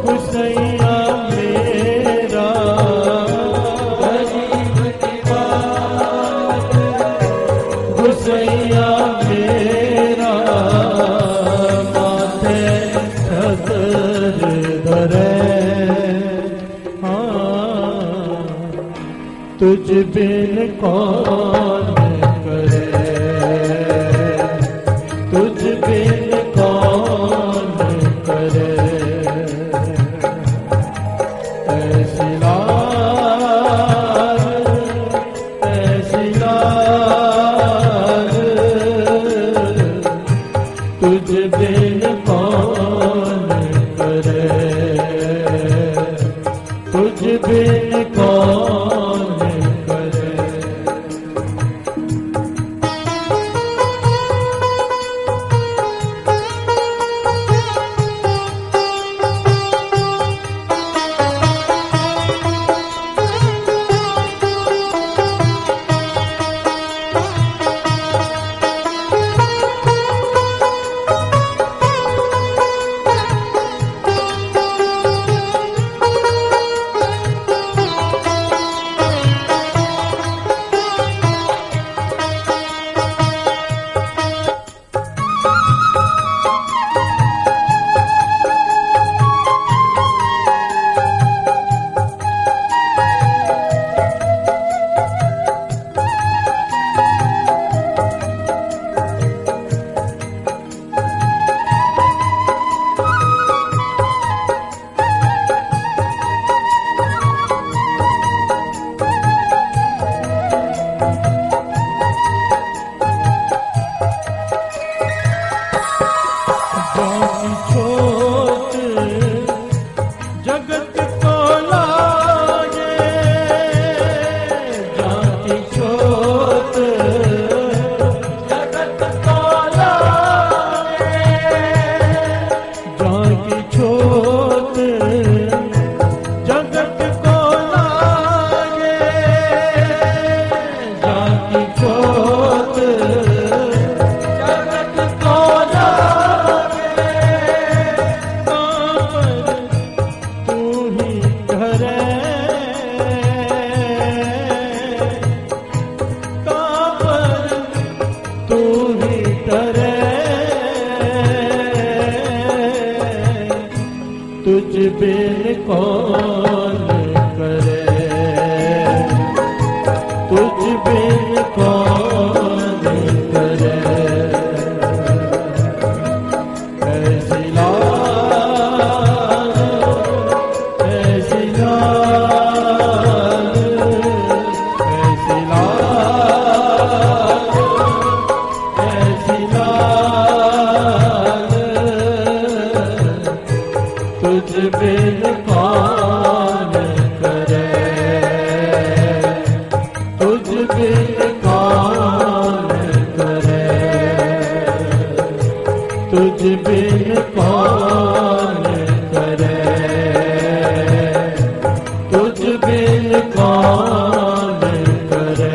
गुसैया मेरा, गरीब निवाज गुसैया मेरा। माथे छतर धरे तुझ बिन कौन करे, तुझ बिन कौन करे। ऐसी लाल तुझ बिन कौन करे, तुझ बिन कौन करे। बिन कौन करे।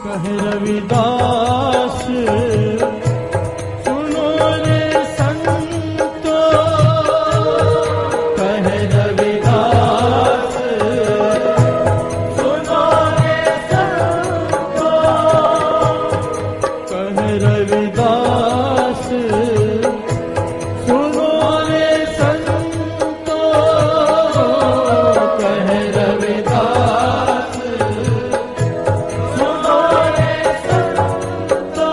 कहे रविदास सुनो रे संतो, कहे रविदास सुनो रे संतो, कहे रविदास सुनो रे संतो, कहे रविदास सुनो रे संतो।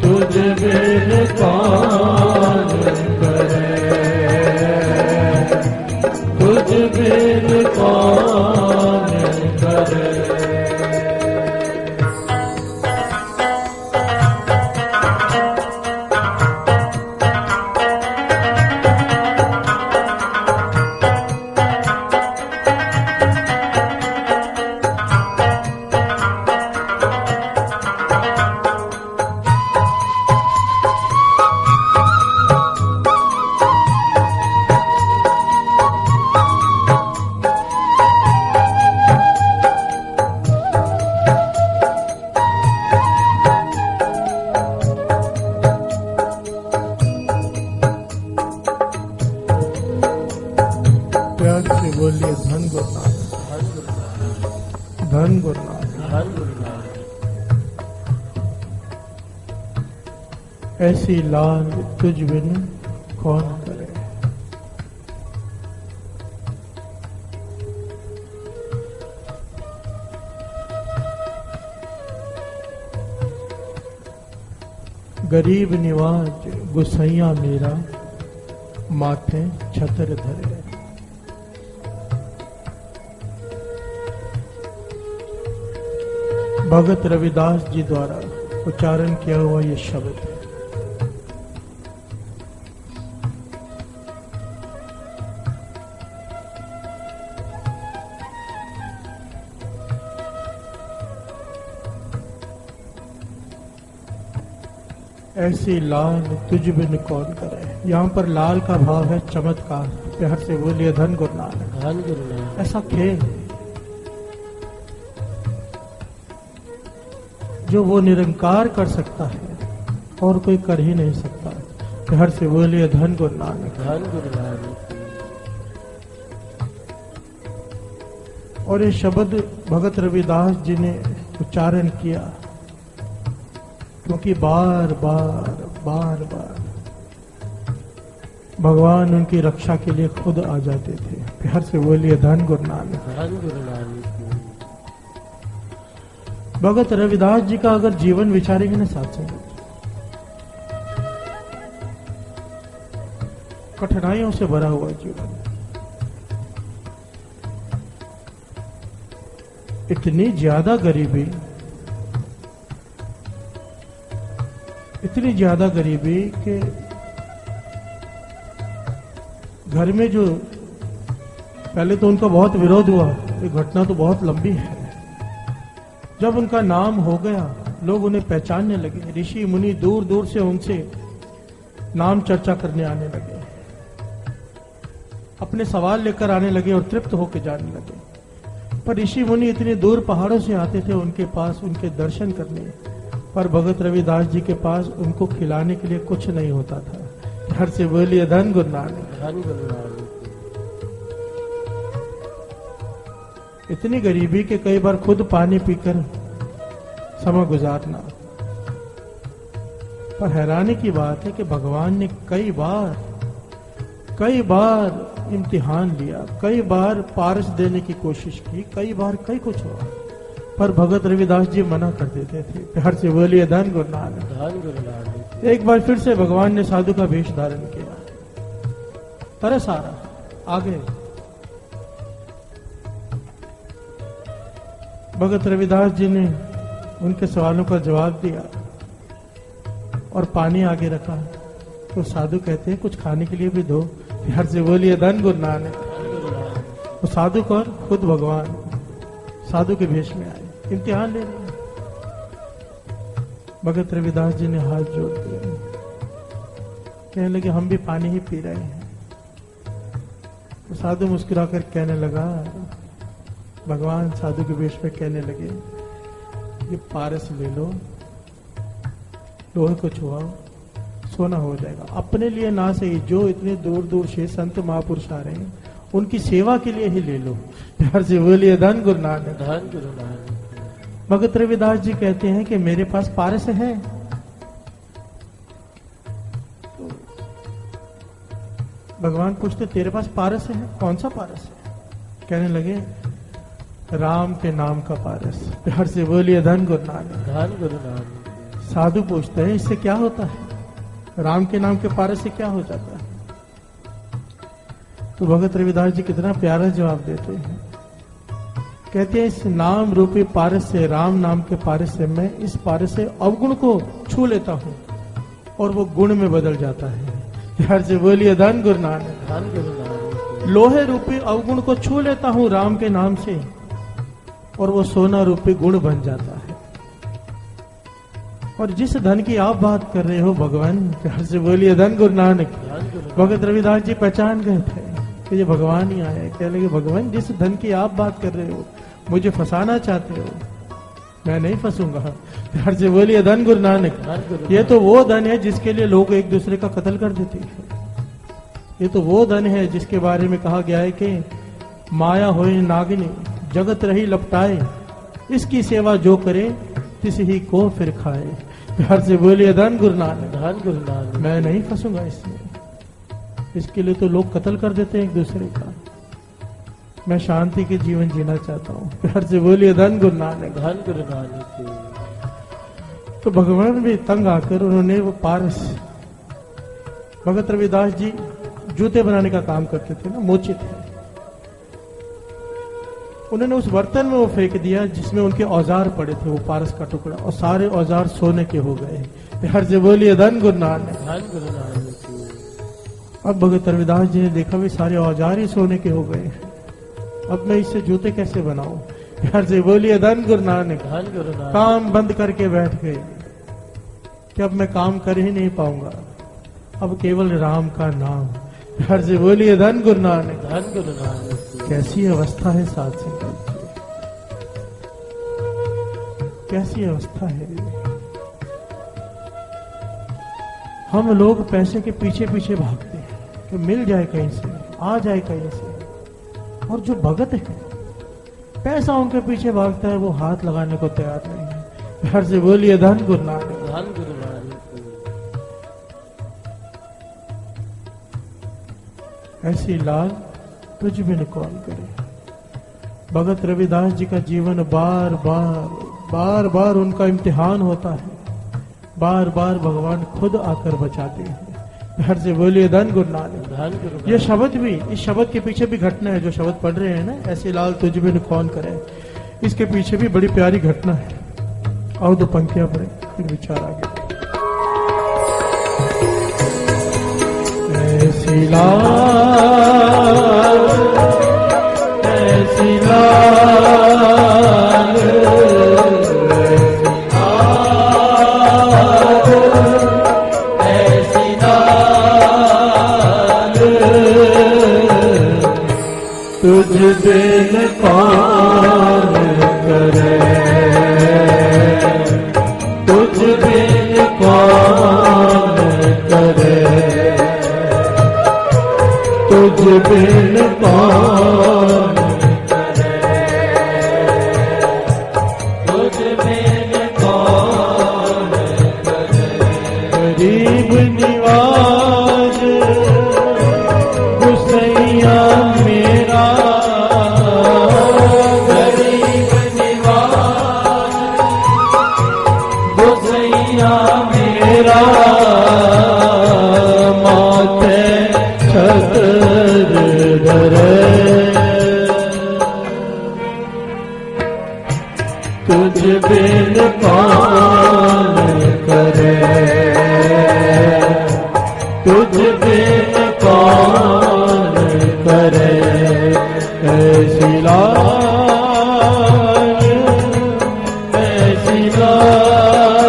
तुझ बिन कौन करे, तुझ बिन कौन करे। बोलिए धन गुरुनाथ, धन गुरुनाथ, धन गुरुनाथ। ऐसी लाल तुझ बिन कौन करे। गरीब निवाज गुसैया मेरा, माथे छतर धरे। भगत रविदास जी द्वारा उच्चारण किया हुआ ये शब्द है। ऐसी लाल तुझ बिन कौन करे। यहाँ पर लाल का भाव है चमत्कार। प्यार से बोलिए धन गुरुनाथ, धन गुरुनाथ। ऐसा खेल जो वो निरंकार कर सकता है और कोई कर ही नहीं सकता। प्यार से बोलिए धन गुरुनाथ, धन गुरुनाथ। और ये शब्द भगत रविदास जी ने उच्चारण किया क्योंकि बार बार बार बार भगवान उनकी रक्षा के लिए खुद आ जाते थे। प्यार से बोलिए धन गुरुनाथ, धन गुरुनाथ। भगत रविदास जी का अगर जीवन विचारेंगे ना साथ में, कठिनाइयों से भरा हुआ जीवन, इतनी ज्यादा गरीबी, इतनी ज्यादा गरीबी कि घर में जो पहले तो उनका बहुत विरोध हुआ। ये घटना तो बहुत लंबी है। जब उनका नाम हो गया, लोग उन्हें पहचानने लगे। ऋषि मुनि दूर दूर से उनसे नाम चर्चा करने आने लगे, अपने सवाल लेकर आने लगे और तृप्त होकर जाने लगे। पर ऋषि मुनि इतने दूर पहाड़ों से आते थे उनके पास, उनके दर्शन करने, पर भगत रविदास जी के पास उनको खिलाने के लिए कुछ नहीं होता था। घर से बोलिए धन गुरुनाथ, धन गुरुनाथ। इतनी गरीबी के कई बार खुद पानी पीकर समय गुजारना। पर हैरानी की बात है कि भगवान ने कई बार इम्तिहान लिया, कई बार पारस देने की कोशिश की, कई बार कई कुछ हुआ, पर भगत रविदास जी मना कर देते थे। प्यार से बोलिए धन गुरुनाथ, धन गुरुनाथ। एक बार फिर से भगवान ने साधु का वेश धारण किया, तरस आ रहा, आ गए। भगत रविदास जी ने उनके सवालों का जवाब दिया और पानी आगे रखा। तो साधु कहते हैं कुछ खाने के लिए भी दो। प्यार से बोलिए धन गुरुनाथ। तो साधु कौन? खुद भगवान साधु के भेष में आए, इम्तिहान ले लिया। भगत रविदास जी ने हाथ जोड़ दिए, कहने लगे हम भी पानी ही पी रहे हैं। तो साधु मुस्कुराकर कहने लगा, भगवान साधु के वेश में कहने लगे, ये पारस ले लो, लोहे को छुआओ, सोना हो जाएगा। अपने लिए ना सही, जो इतने दूर दूर से संत महापुरुष आ रहे हैं उनकी सेवा के लिए ही ले लो। प्यार से बोलिए धन गुरुनाथ, धन गुरुनाथ। भगत रविदास जी कहते हैं कि मेरे पास पारस है। तो भगवान पूछते तेरे पास पारस है? कौन सा पारस है? कहने लगे राम के नाम का पारस। प्यार से बोलिए धन गुरु नानक। धन गुरु नानक। साधु पूछते हैं इससे क्या होता है, राम के नाम के पारस से क्या हो जाता है? तो भगत रविदास जी कितना प्यारा जवाब देते हैं। कहते हैं इस नाम रूपी पारस से, राम नाम के पारस से, मैं इस पारस से अवगुण को छू लेता हूं और वो गुण में बदल जाता है। प्यार से बोलिए धन गुरु नानक। धन गुरु नानक। लोहे रूपी अवगुण को छू लेता हूं राम के नाम से और वो सोना रूपी गुण बन जाता है। और जिस धन की आप बात कर रहे हो भगवान, प्यार से बोलिए धन गुरु नानक। भगत रविदास जी पहचान गए थे कि ये भगवान ही आए। कह लगे भगवान जिस धन की आप बात कर रहे हो, मुझे फंसाना चाहते हो, मैं नहीं फंसूंगा। प्यार से बोलिए धन गुरु नानक। ये तो वो धन है जिसके लिए लोग एक दूसरे का कत्ल कर देते हैं। ये तो वो धन है जिसके बारे में कहा गया है कि माया होए नागिनी जगत रही लपटाए, इसकी सेवा जो करे तिस ही को फिर खाए। प्यार से बोलिए धन गुरु नानक। धन गुरु नानक। मैं नहीं फंसूंगा इसमें। इसके लिए तो लोग कत्ल कर देते हैं एक दूसरे का। मैं शांति के जीवन जीना चाहता हूँ। प्यार से बोलिए धन गुरु नानक। धन गुरु नानक। तो भगवान भी तंग आकर उन्होंने वो पारस, भगत रविदास जी जूते बनाने का काम करते थे ना, मोचे थे, उन्होंने उस बर्तन में वो फेंक दिया जिसमें उनके औजार पड़े थे, वो पारस का टुकड़ा, और सारे औजार सोने के हो गए। प्यार से बोलिए धन गुरु नानक। धन गुरु नानक। अब भगत रविदास जी ने देखा भी सारे औजार ही सोने के हो गए, अब मैं इससे जूते कैसे बनाऊं? प्यार से बोलिए धन गुरु नानक। धन गुरु नानक। काम बंद करके बैठ गए कि अब मैं काम कर ही नहीं पाऊंगा, अब केवल राम का नाम। प्यार से बोलिए धन गुरु नानक। धन गुरु नानक। कैसी अवस्था है साध संगत की, कैसी अवस्था है। हम लोग पैसे के पीछे पीछे भागते हैं कि मिल जाए कहीं से, आ जाए कहीं से, और जो भगत है पैसा उनके पीछे भागता है, वो हाथ लगाने को तैयार नहीं है। प्यार से बोलिए धन गुरु नानक। धन गुरु नानक। ऐसी लाल तुझ बिन कौन करे। भगत रविदास जी का जीवन बार बार उनका इम्तिहान होता है, बार बार भगवान खुद आकर बचाते हैं। प्यार से बोलिए धन गुरु नानक। धन गुरु। ये शब्द भी, इस शब्द के पीछे भी घटना है जो शब्द पढ़ रहे हैं ना, ऐसे लाल तुझ बिन कौन करे, इसके पीछे भी बड़ी प्यारी घटना है। और दो पंक्तियां पढ़े फिर विचार आगे। ऐसी लाल, ऐसी लाल, ऐसी लाल, तुझ बिन कौन करे, तुझ बिन कौन करे, तुझ बिन कौन करे, तुझ बिन कौन करे। गरीब निवाज गुसैया मेरा, गरीब निवाज गुसैया मेरा, माथे छतर धरे, तुझ बिन कौन करे, तुझ बिन कौन करे। ऐसी लाल, ऐसी लाल,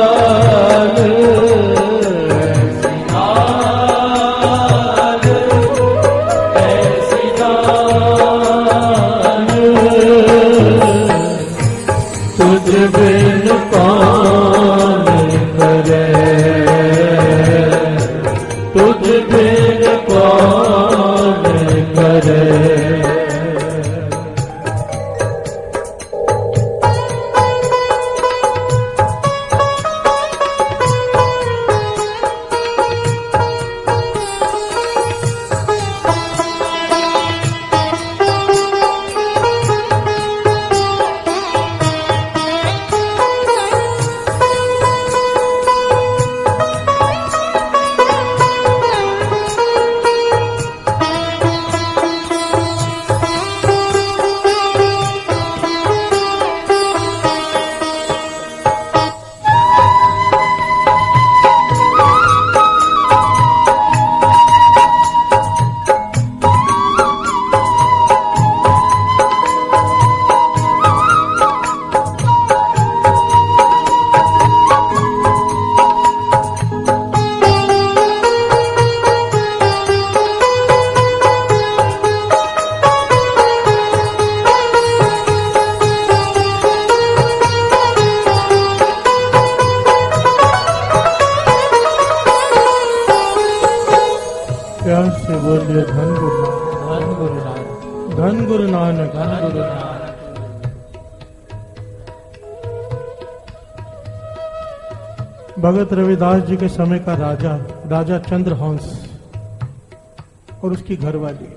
बोलिए धन गुरु नानक, धन गुरु नानक, धन गुरु नानक। भगत रविदास जी के समय का राजा चंद्रहंस और उसकी घरवाली।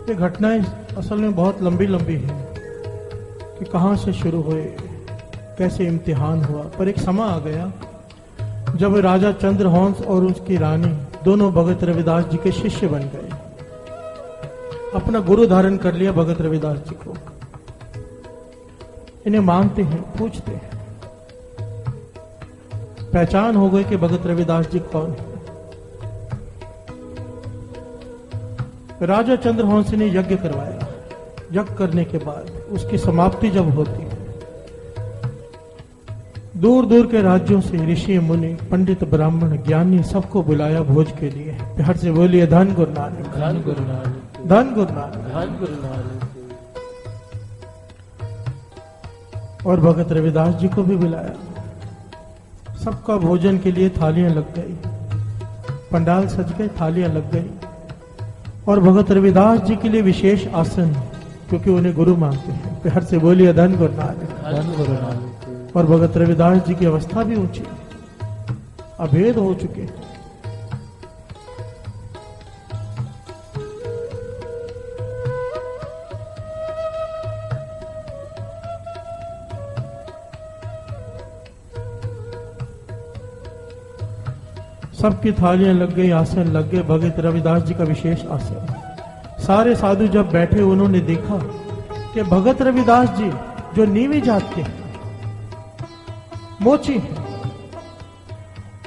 ये घटनाएं असल में बहुत लंबी है कि कहां से शुरू हुए, कैसे इम्तिहान हुआ। पर एक समय आ गया जब राजा चंद्रहंस और उसकी रानी दोनों भगत रविदास जी के शिष्य बन गए, अपना गुरु धारण कर लिया भगत रविदास जी को। इन्हें मानते हैं, पूछते हैं, पहचान हो गई कि भगत रविदास जी कौन है। राजा चंद्रहंस ने यज्ञ करवाया। यज्ञ करने के बाद उसकी समाप्ति जब होती है, दूर दूर के राज्यों से ऋषि मुनि पंडित ब्राह्मण ज्ञानी सबको बुलाया भोज के लिए। प्यार से बोलिए धन गुरु नानक, धन गुरु नानक, धन गुरु नानक, धन गुरु नानक। और भगत रविदास जी को भी बुलाया। सबका भोजन के लिए थालियां लग गई, पंडाल सज गए, थालियां लग गई। और भगत रविदास जी के लिए विशेष आसन, क्योंकि उन्हें गुरु मानते हैं। प्यार से बोलिए धन गुरु नानक, धन गुरु नानक। और भगत रविदास जी की अवस्था भी ऊंची, अभेद हो चुके। सबकी थालियां लग गई, आसन लग गए। भगत रविदास जी का विशेष आसन। सारे साधु जब बैठे, उन्होंने देखा कि भगत रविदास जी जो नीवी जात के हैं, मोची हैं,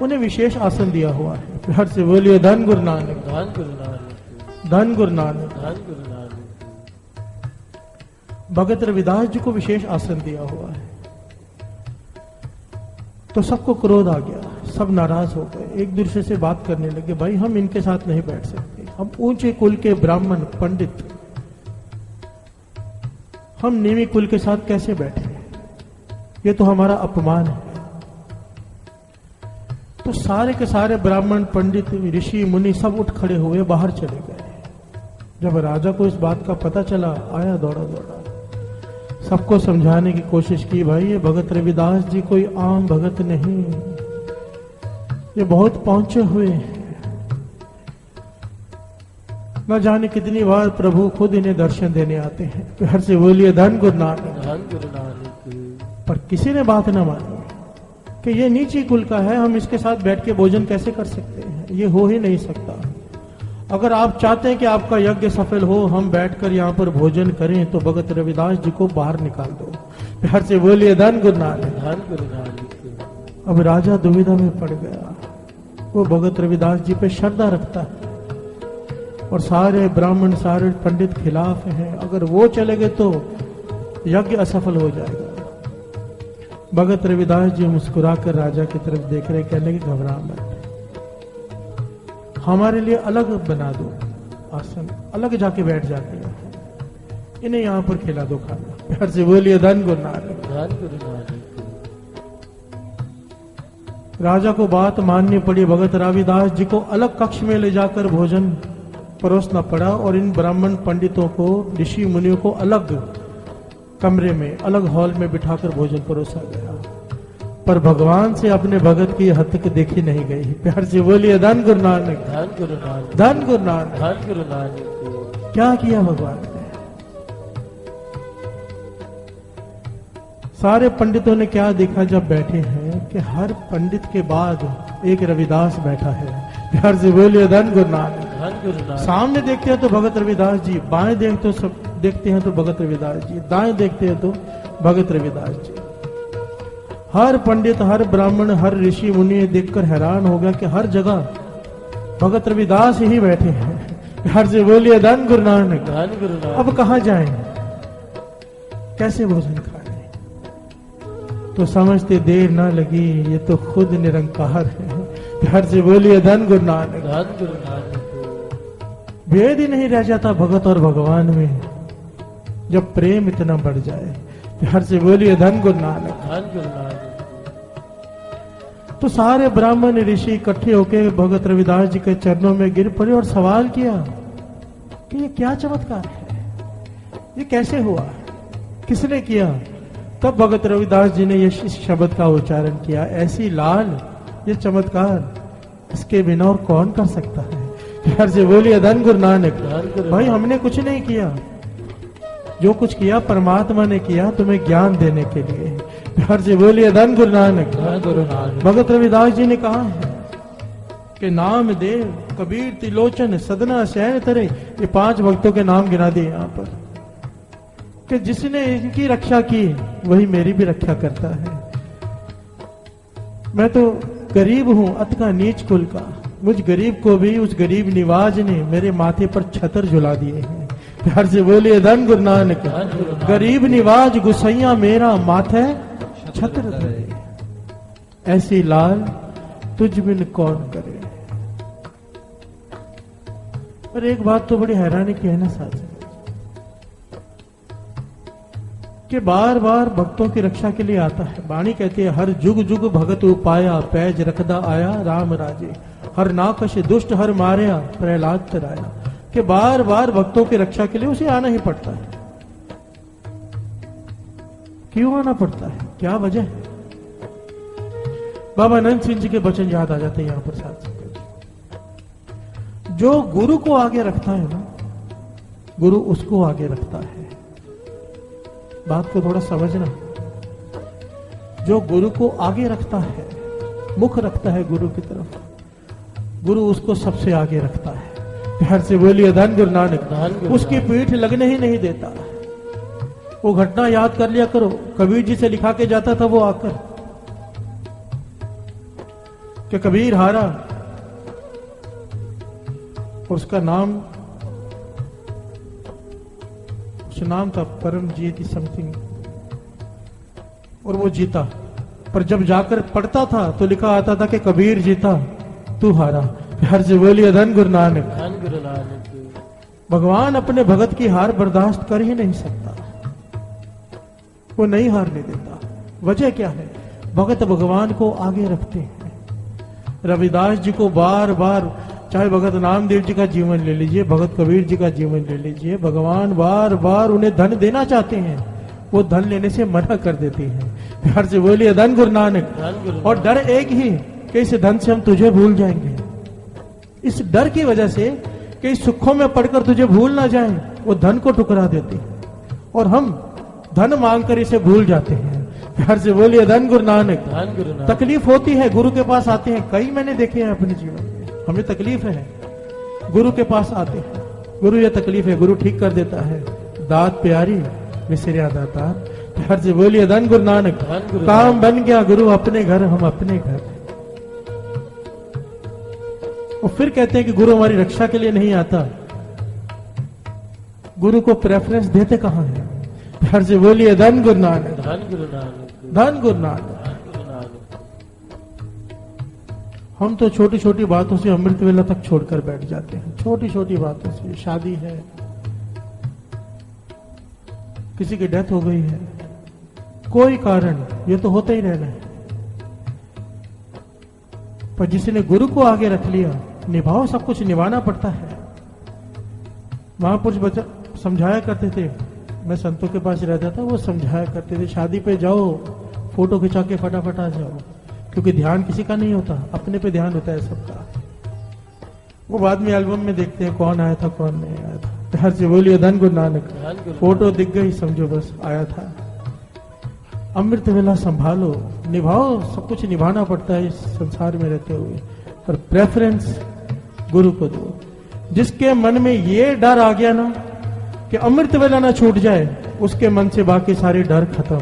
उन्हें विशेष आसन दिया हुआ है। प्यार से बोलिए धन गुरु नानक, धन गुरु नानक, धन गुरु नानक, धन गुरु नानक। भगत रविदास जी को विशेष आसन दिया हुआ है। तो सबको क्रोध आ गया, सब नाराज हो गए, एक दूसरे से बात करने लगे, भाई हम इनके साथ नहीं बैठ सकते, हम ऊंचे कुल के ब्राह्मण पंडित, हम नीवी कुल के साथ कैसे बैठे, ये तो हमारा अपमान है। तो सारे के सारे ब्राह्मण पंडित ऋषि मुनि सब उठ खड़े हुए, बाहर चले गए। जब राजा को इस बात का पता चला, आया दौड़ा दौड़ा, सबको समझाने की कोशिश की, भाई ये भगत रविदास जी कोई आम भगत नहीं, ये बहुत पहुंचे हुए हैं। न जाने कितनी बार प्रभु खुद इन्हें दर्शन देने आते हैं। प्यार से बोलिए धन गुरु नानक, धन गुरु नानक। पर किसी ने बात न मानी कि ये नीची कुल का है, हम इसके साथ बैठ के भोजन कैसे कर सकते हैं, ये हो ही नहीं सकता। अगर आप चाहते हैं कि आपका यज्ञ सफल हो, हम बैठकर यहाँ पर भोजन करें, तो भगत रविदास जी को बाहर निकाल दो। प्यार से बोलिए धन गुरु नानक, धन गुरु नानक। अब राजा दुविधा में पड़ गया। वो भगत रविदास जी पे श्रद्धा रखता है और सारे ब्राह्मण सारे पंडित खिलाफ हैं। अगर वो चले गए तो यज्ञ असफल हो जाएगा। भगत रविदास जी मुस्कुराकर राजा की तरफ देख रहे, कहने की घबरा मत, हमारे लिए अलग बना दो आसन, अलग जाके बैठ जाते हैं, इन्हें यहां पर खिला दो खाना। प्यार से बोलिए धन गुरु नानक, धन गुरु नानक। राजा को बात माननी पड़ी। भगत रविदास जी को अलग कक्ष में ले जाकर भोजन परोसना पड़ा और इन ब्राह्मण पंडितों को, ऋषि मुनियों को अलग कमरे में, अलग हॉल में बिठाकर भोजन परोसा गया। पर भगवान से अपने भगत की हद तक देखी नहीं गई। प्यार से बोलिए धन गुरु नानक, धन गुरु नानक, धन गुरु नानक, धन गुरु नानक। क्या किया भगवान ने? सारे पंडितों ने क्या देखा जब बैठे हैं कि हर पंडित के बाद एक रविदास बैठा है। प्यार से बोलिए धन गुरु नानक, धन गुरु नानक। सामने देखते हैं तो भगत रविदास जी, बाएं देखते हैं तो भगत रविदास जी, दाएं देखते हैं तो भगत रविदास जी। हर पंडित, हर ब्राह्मण, हर ऋषि मुनि देखकर हैरान हो गया कि हर जगह भगत रविदास ही बैठे हैं। प्यार से बोलिए धन गुरु नानक, धन गुरु नानक। अब कहां जाएं, कैसे भोजन खाएं? तो समझते देर ना लगी, ये तो खुद निरंकार है। प्यार से बोलिए धन गुरु नानक, धन गुरु नानक। भेद ही नहीं रह जाता भगत और भगवान में जब प्रेम इतना बढ़ जाए। प्यार से बोलिए धन गुरु नानक, धन गुरु नानक। तो सारे ब्राह्मण ऋषि इकट्ठे होकर भगत रविदास जी के चरणों में गिर पड़े और सवाल किया कि ये क्या चमत्कार है, ये कैसे हुआ, किसने किया। तब भगत रविदास जी ने ये इस शब्द का उच्चारण किया, ऐसी लाल ये चमत्कार इसके बिना और कौन कर सकता है। प्यार से बोलिए धन गुरु नानक। भाई हमने कुछ नहीं किया, जो कुछ किया परमात्मा ने किया तुम्हें ज्ञान देने के लिए। प्यार से बोलिए धन गुरु नानक। भगत रविदास जी ने कहा है कि नाम देव कबीर त्रिलोचन सदना शयन तरे, ये 5 भक्तों के नाम गिना दिए यहाँ पर, कि जिसने इनकी रक्षा की वही मेरी भी रक्षा करता है। मैं तो गरीब हूं, अतका नीच कुल का, मुझ गरीब को भी उस गरीब निवाज ने मेरे माथे पर छतर झुला दिए हैं। प्यार से बोलिए धन गुरु नानक। गरीब निवाज गुसैया मेरा माथे छतर धरे, ऐसी लाल तुझ बिन कौन करे। पर एक बात तो बड़ी हैरानी की है ना साथ कि बार बार भक्तों की रक्षा के लिए आता है। वाणी कहती है हर जुग जुग भगत उपाया, पैज रखदा आया राम राजे, हर नाकश दुष्ट हर मारया प्रहलाद तराया। कि बार बार भक्तों की रक्षा के लिए उसे आना ही पड़ता है। क्यों आना पड़ता है, क्या वजह है? बाबा नंद सिंह जी के वचन याद आ जाते हैं यहां पर साथ साथ। जो गुरु को आगे रखता है ना, गुरु उसको आगे रखता है। बात को थोड़ा समझना। जो गुरु को आगे रखता है, मुख रखता है गुरु की तरफ, गुरु उसको सबसे आगे रखता है। प्यार से बोलिए धन गुरु नानक। उसकी पीठ लगने ही नहीं देता। वो घटना याद कर लिया करो, कबीर जी से लिखा के जाता था वो आकर कि कबीर हारा, उसका नाम, उस नाम था परमजीत समथिंग, और वो जीता। पर जब जाकर पढ़ता था तो लिखा आता था कि कबीर जीता तू हारा। प्यार से बोलिए धन गुरु नानक। भगवान अपने भगत की हार बर्दाश्त कर ही नहीं सकता, वो नहीं हारने देता। वजह क्या है? भगत भगवान को आगे रखते हैं। रविदास जी को बार बार, चाहे भगत नामदेव जी का जीवन ले लीजिए, भगत कबीर जी का जीवन ले लीजिए, भगवान बार बार उन्हें धन देना चाहते हैं, वो धन लेने से मना कर देती है। प्यार से बोलिए धन गुरु नानक। और डर एक ही कि इस धन से हम तुझे भूल जाएंगे। इस डर की वजह से कि सुखों में पड़कर तुझे भूल ना जाए, वो धन को ठुकरा देते हैं और हम धन मांगकर इसे भूल जाते हैं। प्यार से बोलिए धन गुरु नानक। तकलीफ होती है, गुरु के पास आते हैं, कई मैंने देखे हैं अपने जीवन में, हमें तकलीफ है, गुरु के पास आते हैं, गुरु ये तकलीफ है, गुरु ठीक कर देता है। दात प्यारी विसरिया दाता। प्यार से बोलिए धन गुरु नानक। काम बन गया, गुरु अपने घर, हम अपने घर। और फिर कहते हैं कि गुरु हमारी रक्षा के लिए नहीं आता। गुरु को प्रेफरेंस देते कहां है? प्यार से बोलिए धन गुरु नानक। धन गुरु नानक। हम तो छोटी छोटी बातों से अमृत वेला तक छोड़कर बैठ जाते हैं। छोटी छोटी बातों से, शादी है, किसी की डेथ हो गई है, कोई कारण, ये तो होता ही रहना है। पर जिसने गुरु को आगे रख लिया, निभाओ, सब कुछ निभाना पड़ता है। महापुरुष समझाया करते थे, मैं संतों के पास रहता था, वो समझाया करते थे, शादी पे जाओ, फोटो खिंचा के फटाफट आ जाओ, क्योंकि ध्यान किसी का नहीं होता, अपने पे ध्यान होता है सबका। वो बाद में एल्बम में देखते हैं कौन आया था कौन नहीं आया था। प्यार से बोलिए धन गुरु नानक। फोटो दिख गई, समझो बस आया था। अमृत वेला संभालो, निभाओ, सब कुछ निभाना पड़ता है इस संसार में रहते हुए, पर प्रेफरेंस गुरु को दो। जिसके मन में ये डर आ गया ना कि अमृत वेला ना छूट जाए, उसके मन से बाकी सारे डर खत्म।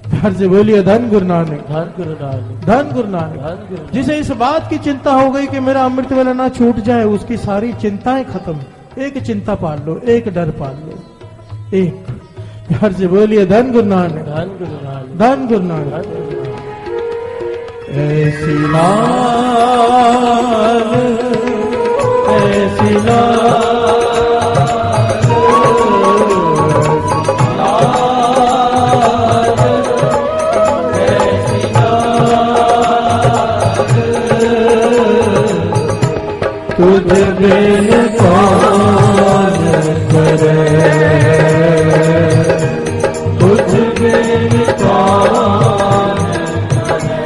प्यार से बोलिए धन गुरु नानक। धन गुरु नानक। धन गुरु नानक। जिसे इस बात की चिंता हो गई कि मेरा अमृत वेला ना छूट जाए, उसकी सारी चिंताएं खत्म। एक चिंता पाल लो, एक डर पाल लो, एक। प्यार से बोलिए धन गुरु नानक। धन गुरु नानक। धन गुरु नानक। ऐसी लाल, ऐसी लाल, ऐसी लाल, तुझ बिन कौन करे, तुझ बिन कौन करे,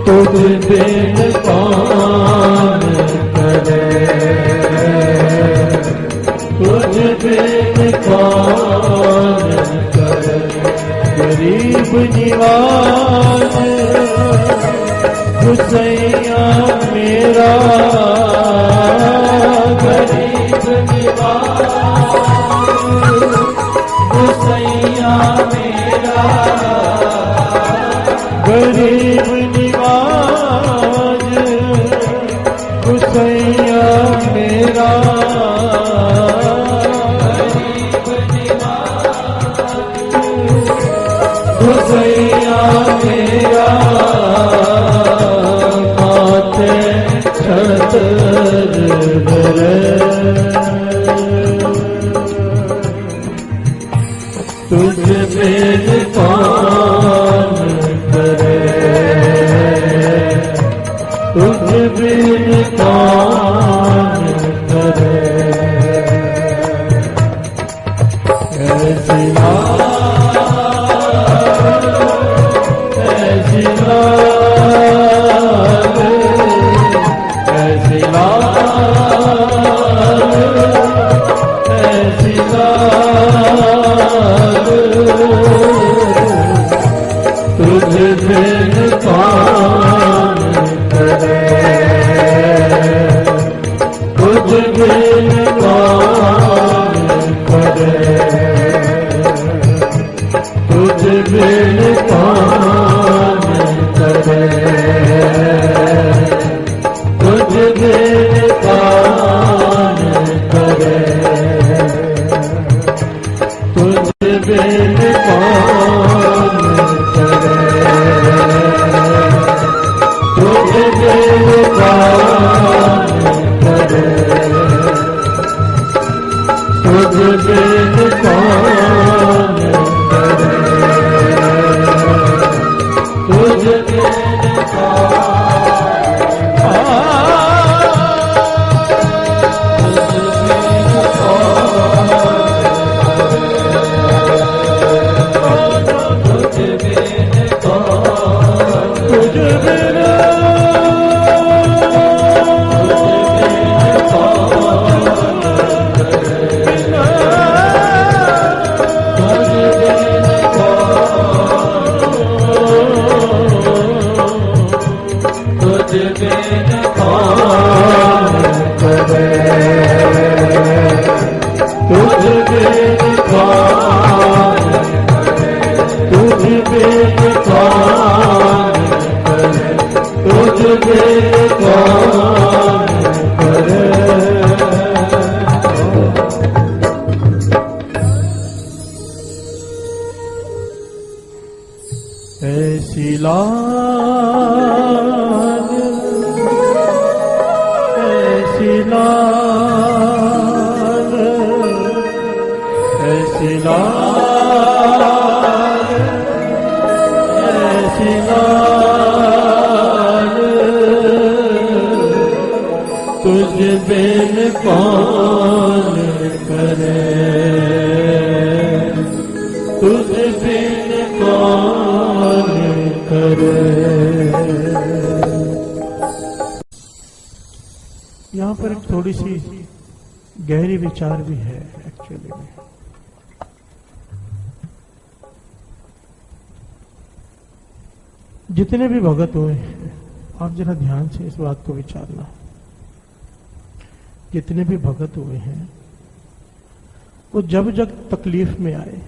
तुझ बिन कौन करे, तुझ बिन कौन करे। गरीब निवाज गुसैया मेरा, गरीब निवाज गुसैया मेरा, गरीब निवाज गुसैया मेरा, गुसैया मेरा। माथे छतर धरे, तुझ बिन कौन करे, तुझ बिन कौन करे। ऐसी ऐसी लाल, ऐसी लाल, ऐसी लाल, तुझ बिन कौन करे, तुझ बिन कौन करे, तुझ बिन कौन करे, तुझ बिन कौन करे, तुझ बिन कौन करे, तुझ बिन कौन करे, तुझ बिन कौन करे, तुझ बिन ऐसी लाल, ऐसी लाल, ऐसी लाल, ऐसी लाल, तुझ बिन कौन करे, तुझ बिन कौन करे। यहाँ पर एक थोड़ी सी गहरी विचार भी है एक्चुअली में। जितने भी भगत हुए हैं, आप जरा ध्यान से इस बात को विचारना, जितने भी भगत हुए हैं वो जब जब तकलीफ में आए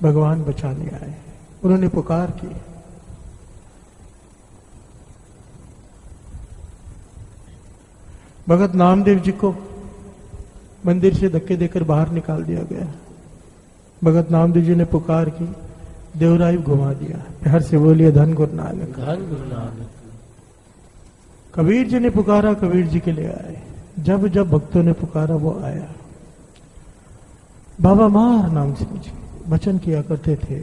भगवान बचाने आए, उन्होंने पुकार की। भगत नामदेव जी को मंदिर से धक्के देकर बाहर निकाल दिया गया। भगत नामदेव जी ने पुकार की, देवराय घुमा दिया। प्यार से बोलिए धन गुरु नानक, धन गुरु नानक। कबीर जी ने पुकारा, कबीर जी के लिए आए। जब जब भक्तों ने पुकारा वो आया। बाबा मार नाम सिंह जी वचन किया करते थे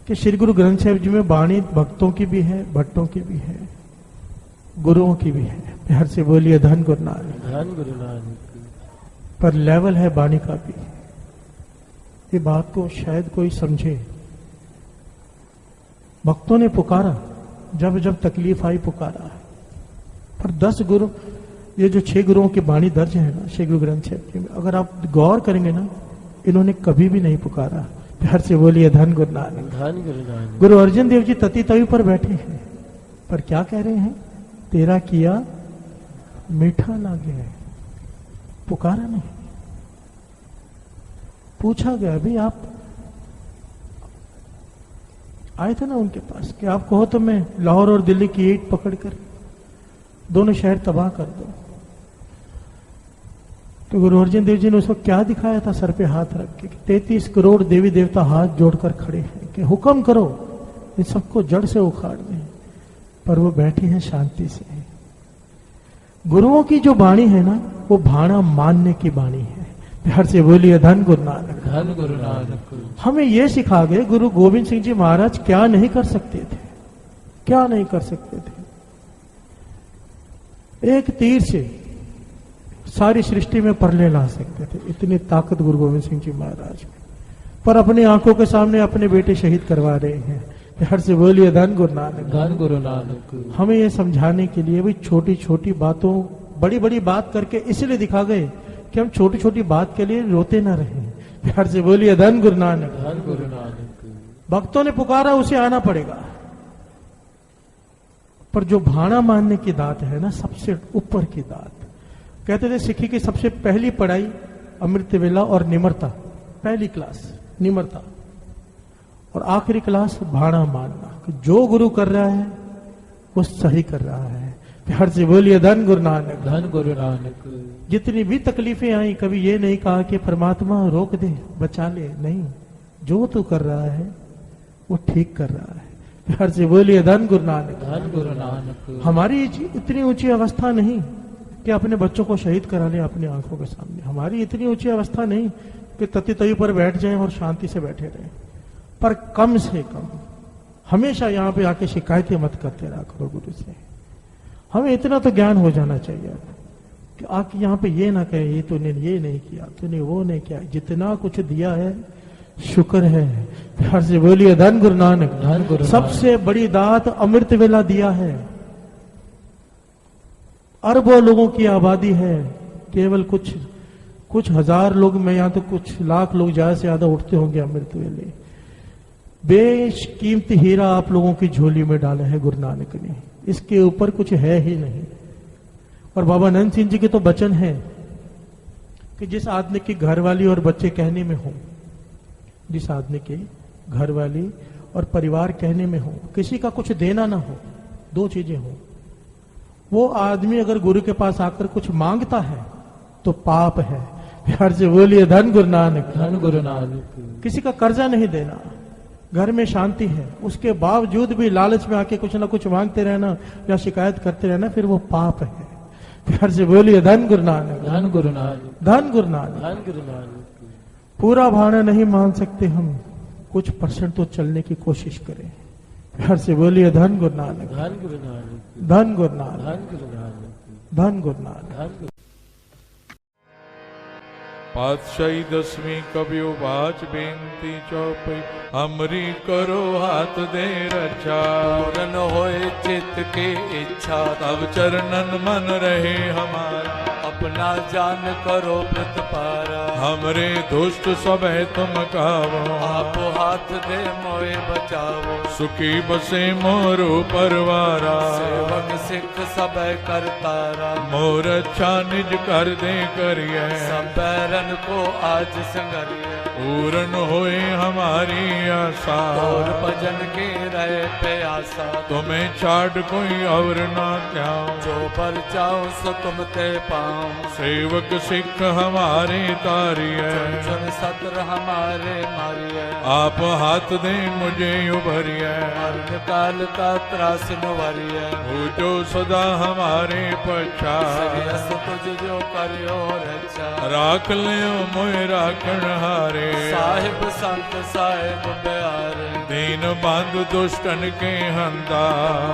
कि श्री गुरु ग्रंथ साहिब जी में वाणी भक्तों की भी है, भट्टों की भी है। गुरुओं की भी है। प्यार से बोलिए धन गुरु नानक। धन गुरु नानक। पर लेवल है बाणी का भी। ये बात को शायद कोई समझे। भक्तों ने पुकारा, जब जब तकलीफ आई पुकारा, पर 10 गुरु, ये जो 6 गुरुओं की बाणी दर्ज है ना श्री गुरु ग्रंथ साहिब में, अगर आप गौर करेंगे ना, इन्होंने कभी भी नहीं पुकारा। प्यार से बोलिए धन गुरु नानक। धन गुरु नानक। गुरु अर्जन देव जी तती तवी पर बैठे हैं, पर क्या कह रहे हैं? तेरा किया मीठा लागे। पुकारा नहीं, पूछा गया, अभी आप आए थे ना उनके पास कि आप कहो तो मैं लाहौर और दिल्ली की ईंट पकड़कर दोनों शहर तबाह कर दो। तो गुरु अर्जन देव जी ने उसको क्या दिखाया था? सर पे हाथ रख के 33 करोड़ देवी देवता हाथ जोड़कर खड़े हैं कि हुक्म करो इन सबको जड़ से उखाड़ दें, पर वो बैठे हैं शांति से। गुरुओं की जो वाणी है ना, वो भाणा मानने की वाणी है। प्यार से बोलिए धन गुरु नानक। धन गुरु नानक। हमें ये सिखा गए गुरु गोविंद सिंह जी महाराज क्या नहीं कर सकते थे, क्या नहीं कर सकते थे। एक तीर से सारी सृष्टि में परले ला सकते थे, इतनी ताकत गुरु गोविंद सिंह जी महाराज में। पर अपनी आंखों के सामने अपने बेटे शहीद करवा रहे हैं। प्यार से बोलिए धन गुरु नानक। धन गुरु नानक। हमें ये समझाने के लिए भी छोटी छोटी बातों, बड़ी बड़ी बात करके इसलिए दिखा गए कि हम छोटी छोटी बात के लिए रोते ना रहें। प्यार से बोलिए धन गुरु नानक। धन गुरु नानक। भक्तों ने पुकारा, उसे आना पड़ेगा। पर जो भाणा मानने की दात है ना, सबसे ऊपर की दात। कहते थे सिक्खी की सबसे पहली पढ़ाई अमृत वेला और निमरता, पहली क्लास निमरता, और आखिरी क्लास भाणा मानना कि जो गुरु कर रहा है वो सही कर रहा है। प्यार से बोलिए धन गुरु नानक। धन गुरु नानक। जितनी भी तकलीफें आई, कभी ये नहीं कहा कि परमात्मा रोक दे, बचा ले, नहीं, जो तू कर रहा है वो ठीक कर रहा है। प्यार से बोलिए धन गुरु नानक। धन गुरु नानक। हमारी इतनी ऊंची अवस्था नहीं कि अपने बच्चों को शहीद करा लें अपनी आंखों के सामने। हमारी इतनी ऊंची अवस्था नहीं कि तती तवी पर बैठ जाएं और शांति से बैठे रहें। पर कम से कम हमेशा यहाँ पे आके शिकायतें मत करते रहा करो गुरु से। हमें इतना तो ज्ञान हो जाना चाहिए कि आके यहाँ पे ये ना कहे ये तूने ये नहीं किया, तूने वो नहीं किया। जितना कुछ दिया है शुक्र है। प्यार से बोलिए धन गुरु नानक। धन गुरु। सबसे बड़ी दात अमृत वेला दिया है। अरबों लोगों की आबादी है, केवल कुछ हजार लोग में, यहाँ तो कुछ लाख लोग ज्यादा से ज्यादा उठते होंगे अमृत वेले। बेशकीमती हीरा आप लोगों की झोली में डाला है गुरु नानक ने, इसके ऊपर कुछ है ही नहीं। और बाबा नंद सिंह जी के तो वचन है कि जिस आदमी की घरवाली और बच्चे कहने में हो, जिस आदमी के घरवाली और परिवार कहने में हो, किसी का कुछ देना ना हो, 2 चीजें हो, वो आदमी अगर गुरु के पास आकर कुछ मांगता है तो पाप है। प्यार से बोलिए धन गुरु नानक। धन गुरु नानक। किसी का कर्जा नहीं देना, घर में शांति है, उसके बावजूद भी लालच में आके कुछ ना कुछ मांगते रहना या शिकायत करते रहना, फिर वो पाप है। प्यार से बोलिए धन गुरु नानक। धन गुरु नानक। धन गुरु नानक। धन गुरु नानक। पूरा भाना नहीं मान सकते हम, कुछ % तो चलने की कोशिश करें। प्यार से बोलिए धन गुरु नानक। धन गुरु नानक। धन गुरु नानक। धन गुरु नानक। धन गुरु नानक। धन गुरु। पातशाही 10वीं कबियो बाच बेनती चौपई, हमरी करो हाथ दे रक्षा। पूरन होए चित्त की इच्छा, तब चरणन मन रहे हमारा। अपना जान करो प्रतिपारा। हमरे दुष्ट सब तुम कावो, आप हाथ दे मोए बचावो। सुखी बसे मोरो परवारा। सेवक सिख सब करतारा। मोर अच्छा निज कर दे करिए, सब बैरन को आज संगरिए। पूरन होए हमारी आशा, और भजन के रहे प्यासा। तुम्हें छाड़ कोई और ना त्याओ, जो पर चाहो सो तुम ते पाओ। सेवक सिख हमारे तारिए, चुन सत्र हमारे मारिए। आप हाथ दे मुझे उभरिए। मरण काल का त्रास नुवरिए। हो जो सदा हमारे पछा, श्रेयस तुझ जो करियो रक्षा। राख लियो मोय राखण हारे। साहिब संत साहिब प्यारे। दीन बंधु दुष्टन के हंता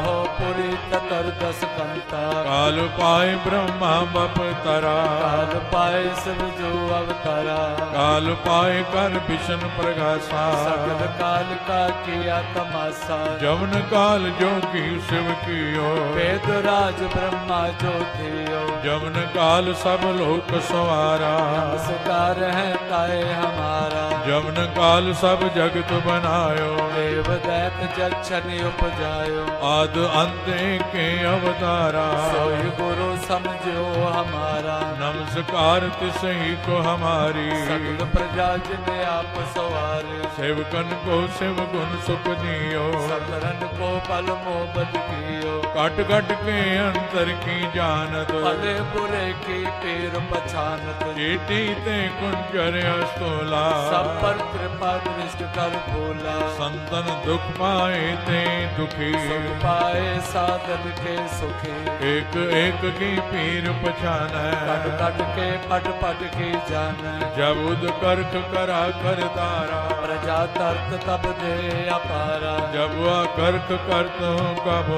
हो पुरी चतुर्दश कंता काल पाए ब्रह्मा बप तरा काल पाए सब जो अवतारा काल पाए कर विष्णु प्रगासा सगल काल का किया तमाशा जवन काल जोगी शिव कियो वेद राज ब्रह्मा जो थियो जवन काल सब लोक सवारा नमस्कार है ताए हमारा जवन काल सब जगत बनायो देव दैत जक्षण उपजायो आद अंत के अवतारा सोई गुरु समझो हमारा नमस्कार तिसही को हमारी सगल प्रजा जिने आप सवारे सेवकन को शिव गुण सुख दियो सकरन को पल मोहब्बत कियो कट कट के अंतर की जानत भले बुरे की पीर पछानत चेटी ते कुंजर अस्तोला सब पर कृपा दृष्ट कर भोला संतन दुख पाए ते दुखी सुख पाए साधन के सुखी एक एक की पीर पछान कट कट के पट पट की जान जब उद करख करा कर तारा प्रजा तर्क तब दे अपारा जब वह करख करत हूँ कब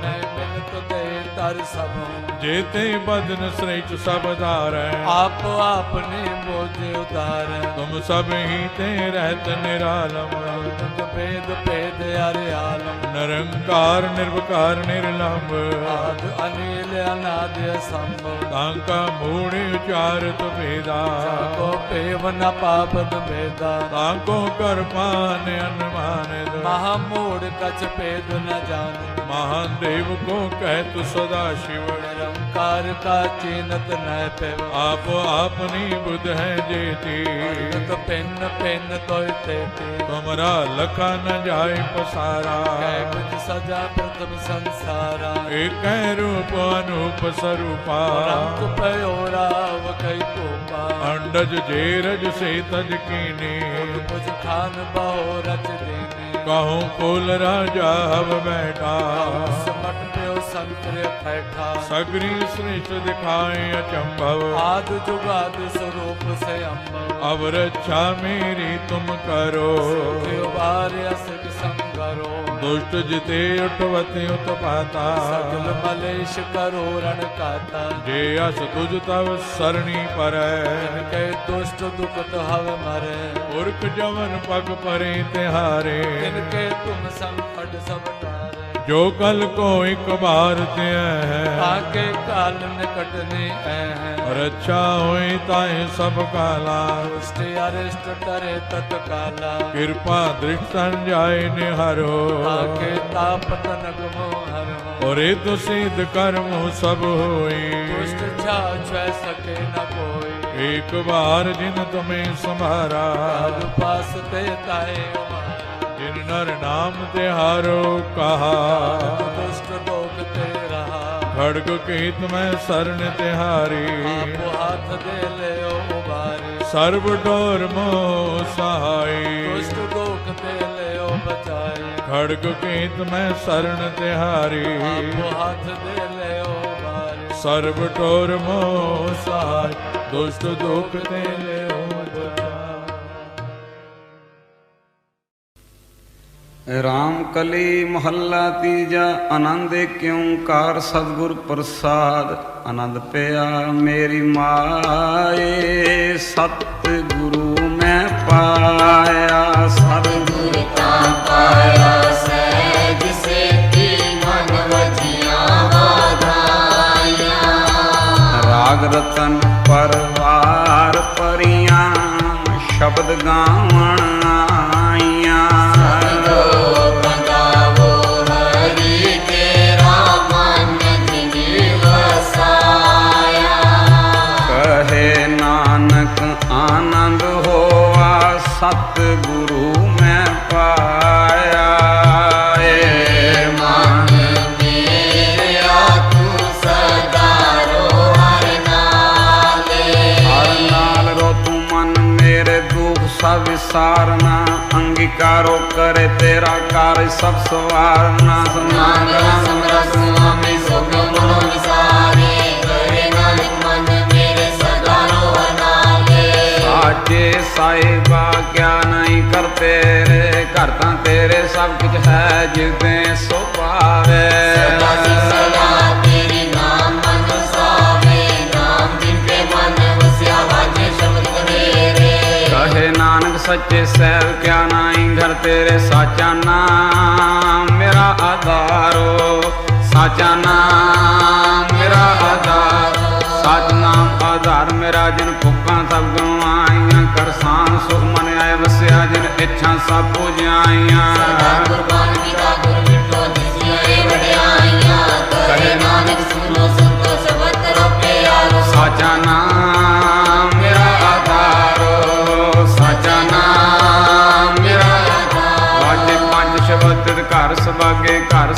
मैं मिलत दे तर सब जेते बदन श्रेष्ठ सब धार आप आपने मोजे उतार तुम सब ही ते रहत निरालम भेद भेद अरे आलम निरंकार निर्विकार निर्लंब आद अनिल अनाद संभव तांका मूढ़ उचारत भेदा को पेव न पापद भेदा तांको कर पान अनुमान महामूढ़ कछ भेद न जान महान देव को कहत सदा शिव निरंकार का चीनत न पेव आप अपनी बुध है जेती तो पिन पिन तो तेती तुमरा लखा न जाय पसारा कुछ सजा प्रथम संसारा एक रूप अनूप स्वरूपा रंग पयोराव कई कोपा अंडज जेरज से तज कीने कुछ खान बहो रच देने कहूँ कुल राजा हव बैठा समट प्यो संकर बैठा सगरी श्रेष्ठ दिखाए अचंभव आद जुगाद स्वरूप से अम्ब अब रक्षा मेरी तुम करो असक संगरो दुष्ट जिते उठवते उत्पाता सगल मलेश करो रण काता जे अस तुझ तव सरणी पर के दुष्ट दुखत हव मरे पुरख जवन पग परे तिहारे इनके तुम संकट सब टारे जो कल को एक बार ते है आके काल निकटने है रक्षा होई ताए सब काला दुष्ट अरिष्ट टरे तत्काला कृपा दृष्ट जाय निहरो आके तापत नगमो हरो और तो सिद्ध कर्म सब होई दुष्ट छा छह सके न कोई एक बार जिन तुम्हें संभारा काल पास ते ताए हमारा जिन नर नाम तिहारो कहा दुष्ट लोक ते रहा खड़ग केत में शरण तिहारी आप हाथ दे ले उबारी सर्व डोर मोह सहाय दुष्ट लोक ते ले बचाई खड़ग केत में शरण तिहारी आप हाथ दे ले उबारी सर्व डोर मोह सहाय दुष्ट दुख ते ले राम कली महला तीजा आनंद क्यों कार सतगुर प्रसाद आनंद पिया मेरी माए सतगुरु मैं पाया सतगुर का पाया सहज से मन वजिया वाधाया राग रतन परवार परियां शब्द गावण आइया आनंद होवा सतगुरु मैं पाया मन मेरा तू सदा रो हर नाल रो तू मन मेरे दुख सब विसारना अंगीकारो करे तेरा कार्य सब सवारना सुना स्वामी सुख मनो विसारे करे नानक मन मेरे सदा रो साचे साहिबा क्या नहीं कर तेरे घर तां तेरे सब कुछ है जिदे सो पावे तेरी नाम मन सावे नाम जिनके मन वसिया बाजे शब्द मेरे कहे नानक सच्चे सैव क्या नाई घर तेरे साचा नाम मेरा आधारो साचा नाम मेरा आधार साच नाम आधार मेरा जिन भुखा सब गवाइया करसान सुख मन आए वसिया जिन इच्छा सब पूजाइया कुर्बान पिता गुरु मिटो जिसिए वड्याइया कहे नानक सुनो संतो शब्द करो प्यारो साचा नाम मेरा आधारो साचा नाम मेरा वाजे पंज शब्द घर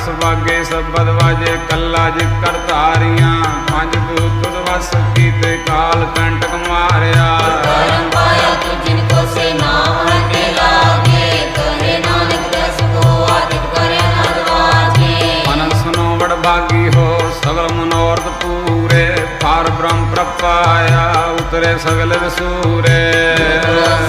सबागे शब्द वाजे कल्ला जे करतारियां पंज दूत वस कीते काल कंटक मारिया परम पाया तू जिनको से नाम रटे लागे कहे नानक दस को आदित करे नदवाजे अनंत सुनो बड़ भागी हो सगल मनोरथ पूरे पार ब्रह्म प्रपाया उतरे सगल सूरे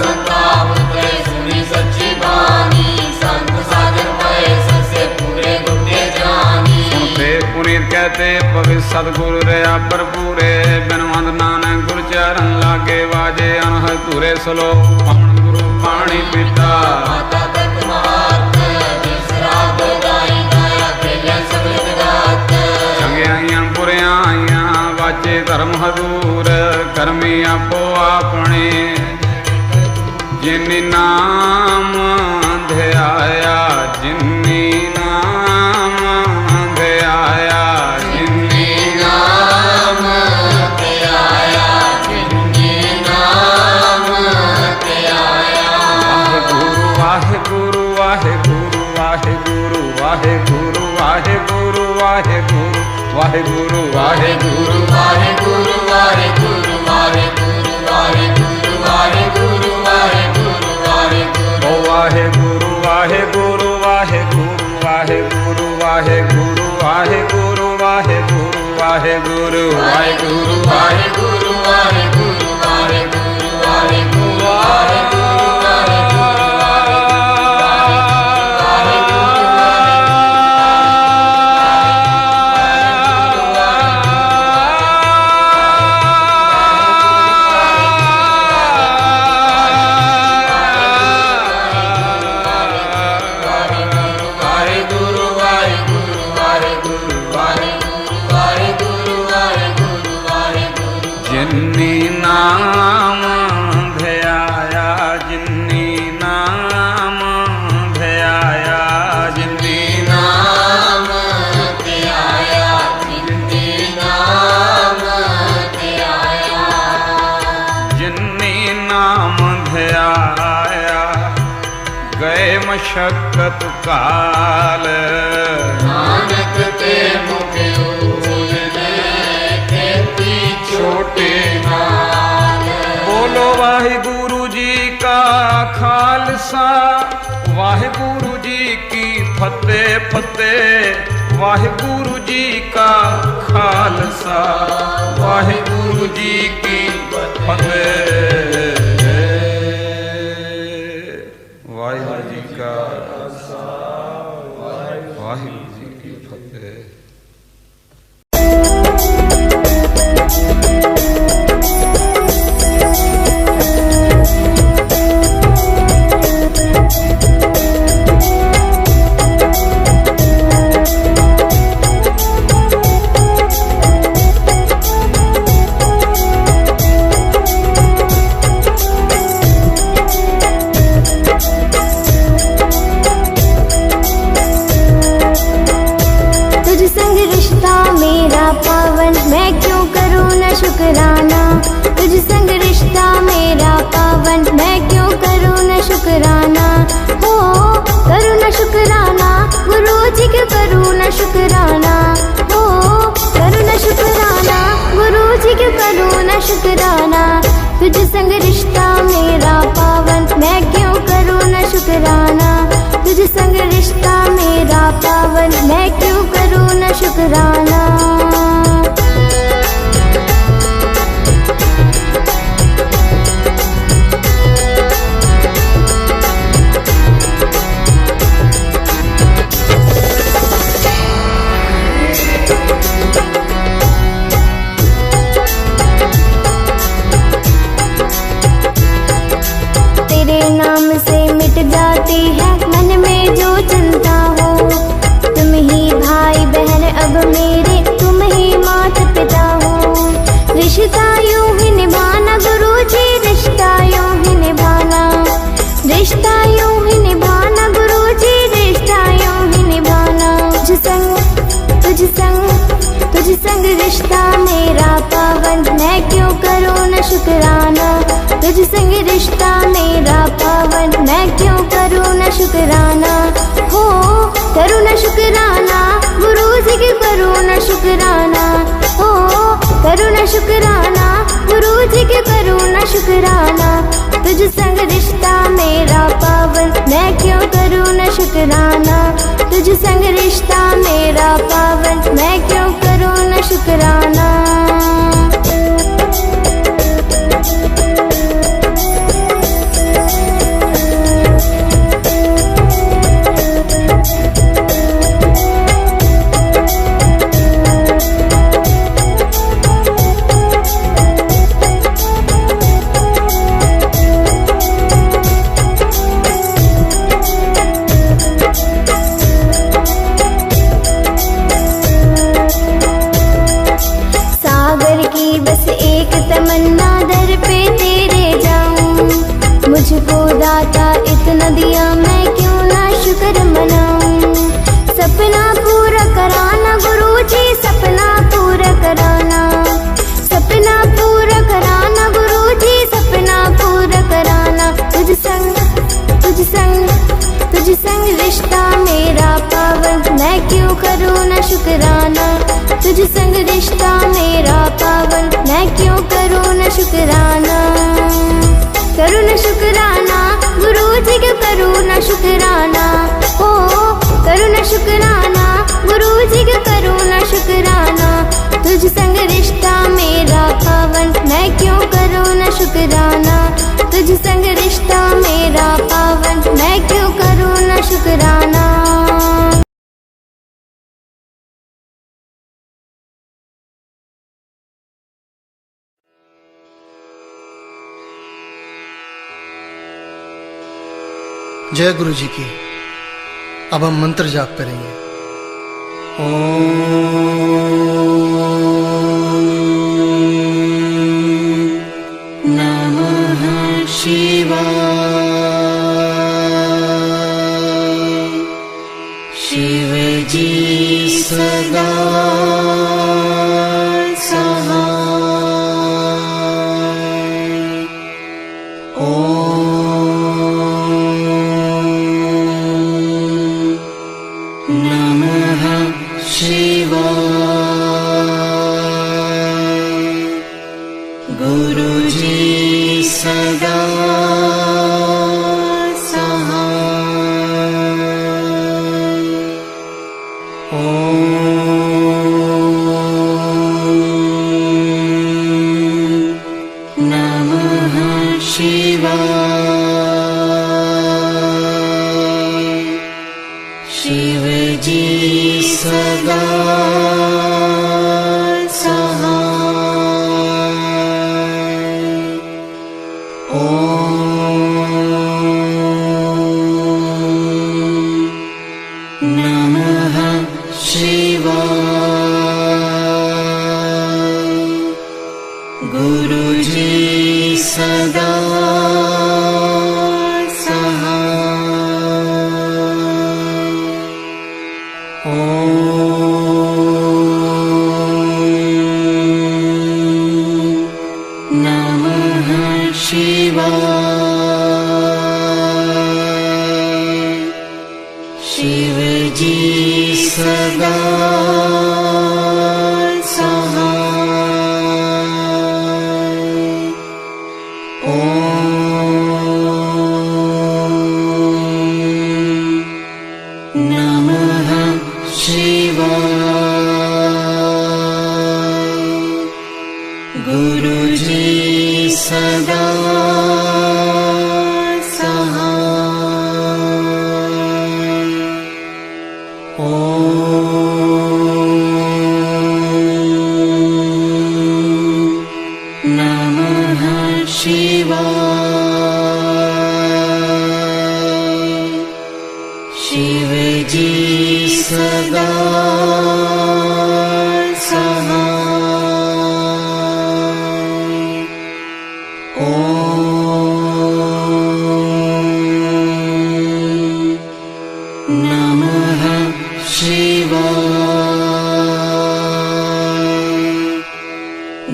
संताप उतरे सुनी सच्ची बानी संत साधन पाए सबसे पूरे गुप्ते जानी सुनते पुनीत कहते पवित्र सतगुरु रे पर पूरे बिनवंद नानक गुरु चरण लागे वाजे अनहद तुरे सलो पवन गुरु पानी पिता माता तक मात जिस रात गाई गाया खेलिया सगल जगत चंगियां बुरियां वाचे धर्म हदूर करमी आपो अपने जिन्नी नाम ध्याया जिन्नी नाम ध्याया जिन्नी नाम ते आया जिन्नी नाम ते आया वाहेगुरु वाहेगुरु वाहेगुरु वाहेगुरु वाहेगुरु वाहेगुरु वाहेगुरु वाहेगुरु वाहेगुरु वाहेगुरु वाहेगुरु वाहेगुरु वाहेगुरु वाहेगुरु वाहेगुरु वाहेगुरु ओ वाहेगुरु वाहेगुरु वाहेगुरु वाहेगुरु वाहेगुरु वाहेगुरु वाहेगुरु वाहेगुरु वाहेगुरु वाहेगुरु वाहेगुरु वाहेगुरु वाहेगुरु जिन्नी नाम ध्याया जिन्नी नाम ध्याया जिन्नी नाम ते आया जिन्नी नाम ते आया जिन्नी नाम ध्याया गए मशक्कत काल नानक ते मुख उजले खेती छोटे नाल बोलो वाहिगुरु जी का खालसा वाहिगुरु जी की फतेह फतेह वाहिगुरु जी का खालसा वाहिगुरु जी की फतेह वाहिगुरु जी का वाहिगुरु जी की फतेह। शुक्राना तुझ संग रिश्ता मेरा पावन मैं क्यों करूँ न शुक्राना हो करूँ न शुक्राना गुरु जी के करूँ न शुक्राना हो करूँ न शुक्राना गुरु जी के करूँ न शुक्राना तुझ संग रिश्ता मेरा पावन मैं क्यों करूँ न शुक्राना तुझ संग रिश्ता मेरा पावन मैं क्यों करूँ न शुक्राना। मेरा पावन, मैं क्यों करूँ न शुक्राना। हो करूँ न शुक्राना, गुरु जी की करूँ न शुक्राना। हो करूँ न शुक्राना, गुरु जी की करूँ न शुक्राना। तुझ संग रिश्ता मेरा पावन, मैं क्यों करूँ न शुक्राना। तुझ संग रिश्ता मेरा पावन, मैं क्यों करूँ न शुक्राना। तमन्ना दर पे तेरे जाऊं, मुझको दाता इतना दिया, मैं क्यों ना शुक्र मनाऊं। सपना पूरा कराना गुरु जी, सपना पूरा कराना। सपना पूरा कराना गुरु जी, सपना पूरा कराना। तुझ संग रिश्ता मेरा पावन, मैं क्यों करूँ न शुक्राना। तुझ संग रिश्ता मेरा पावन, मैं क्यों करूँ न शुक्राना। करूँ न शुक्राना, गुरु जी के करूँ न शुक्राना। ओ करूँ न शुक्राना, गुरु जी के करूँ न शुक्राना। तुझ संग रिश्ता मेरा पावन, मैं क्यों करूँ न शुक्राना। तुझ संग रिश्ता मेरा पावन, मैं क्यों करूँ न शुक्राना। जय गुरु जी की। अब हम मंत्र जाप करेंगे। नमः शिवाय। शिव जी सदा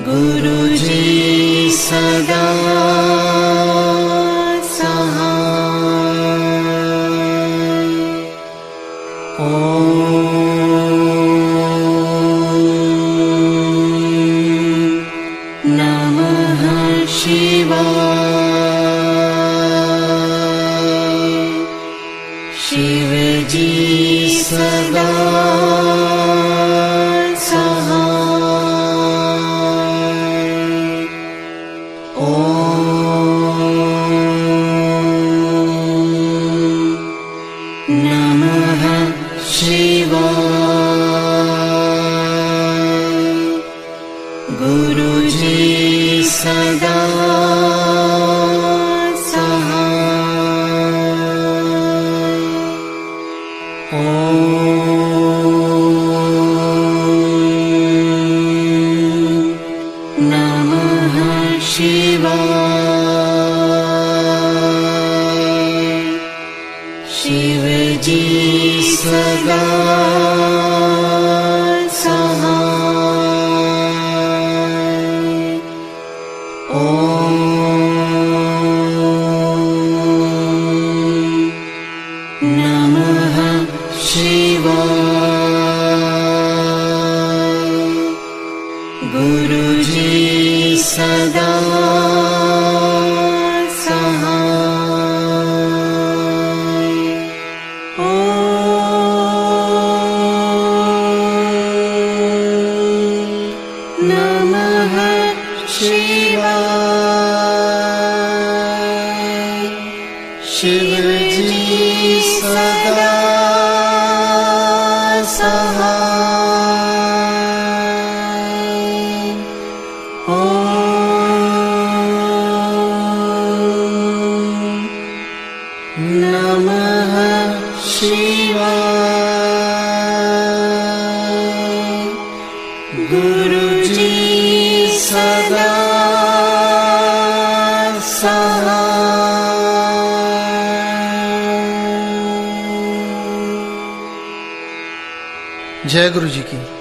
गुरु जी सदा सहाय। नमः शिवाय। शिव जी सदा सहाय। नमः शिवाय। गुरुजी सदा नमः शिवाय। शिव जी सदा नमः शिवाय। गुरुजी सदा सहाय। नमः शिवाय। शिव जी सदा सहाय। नमः शिवाय। गुरुजी सदा जय गुरु जी की।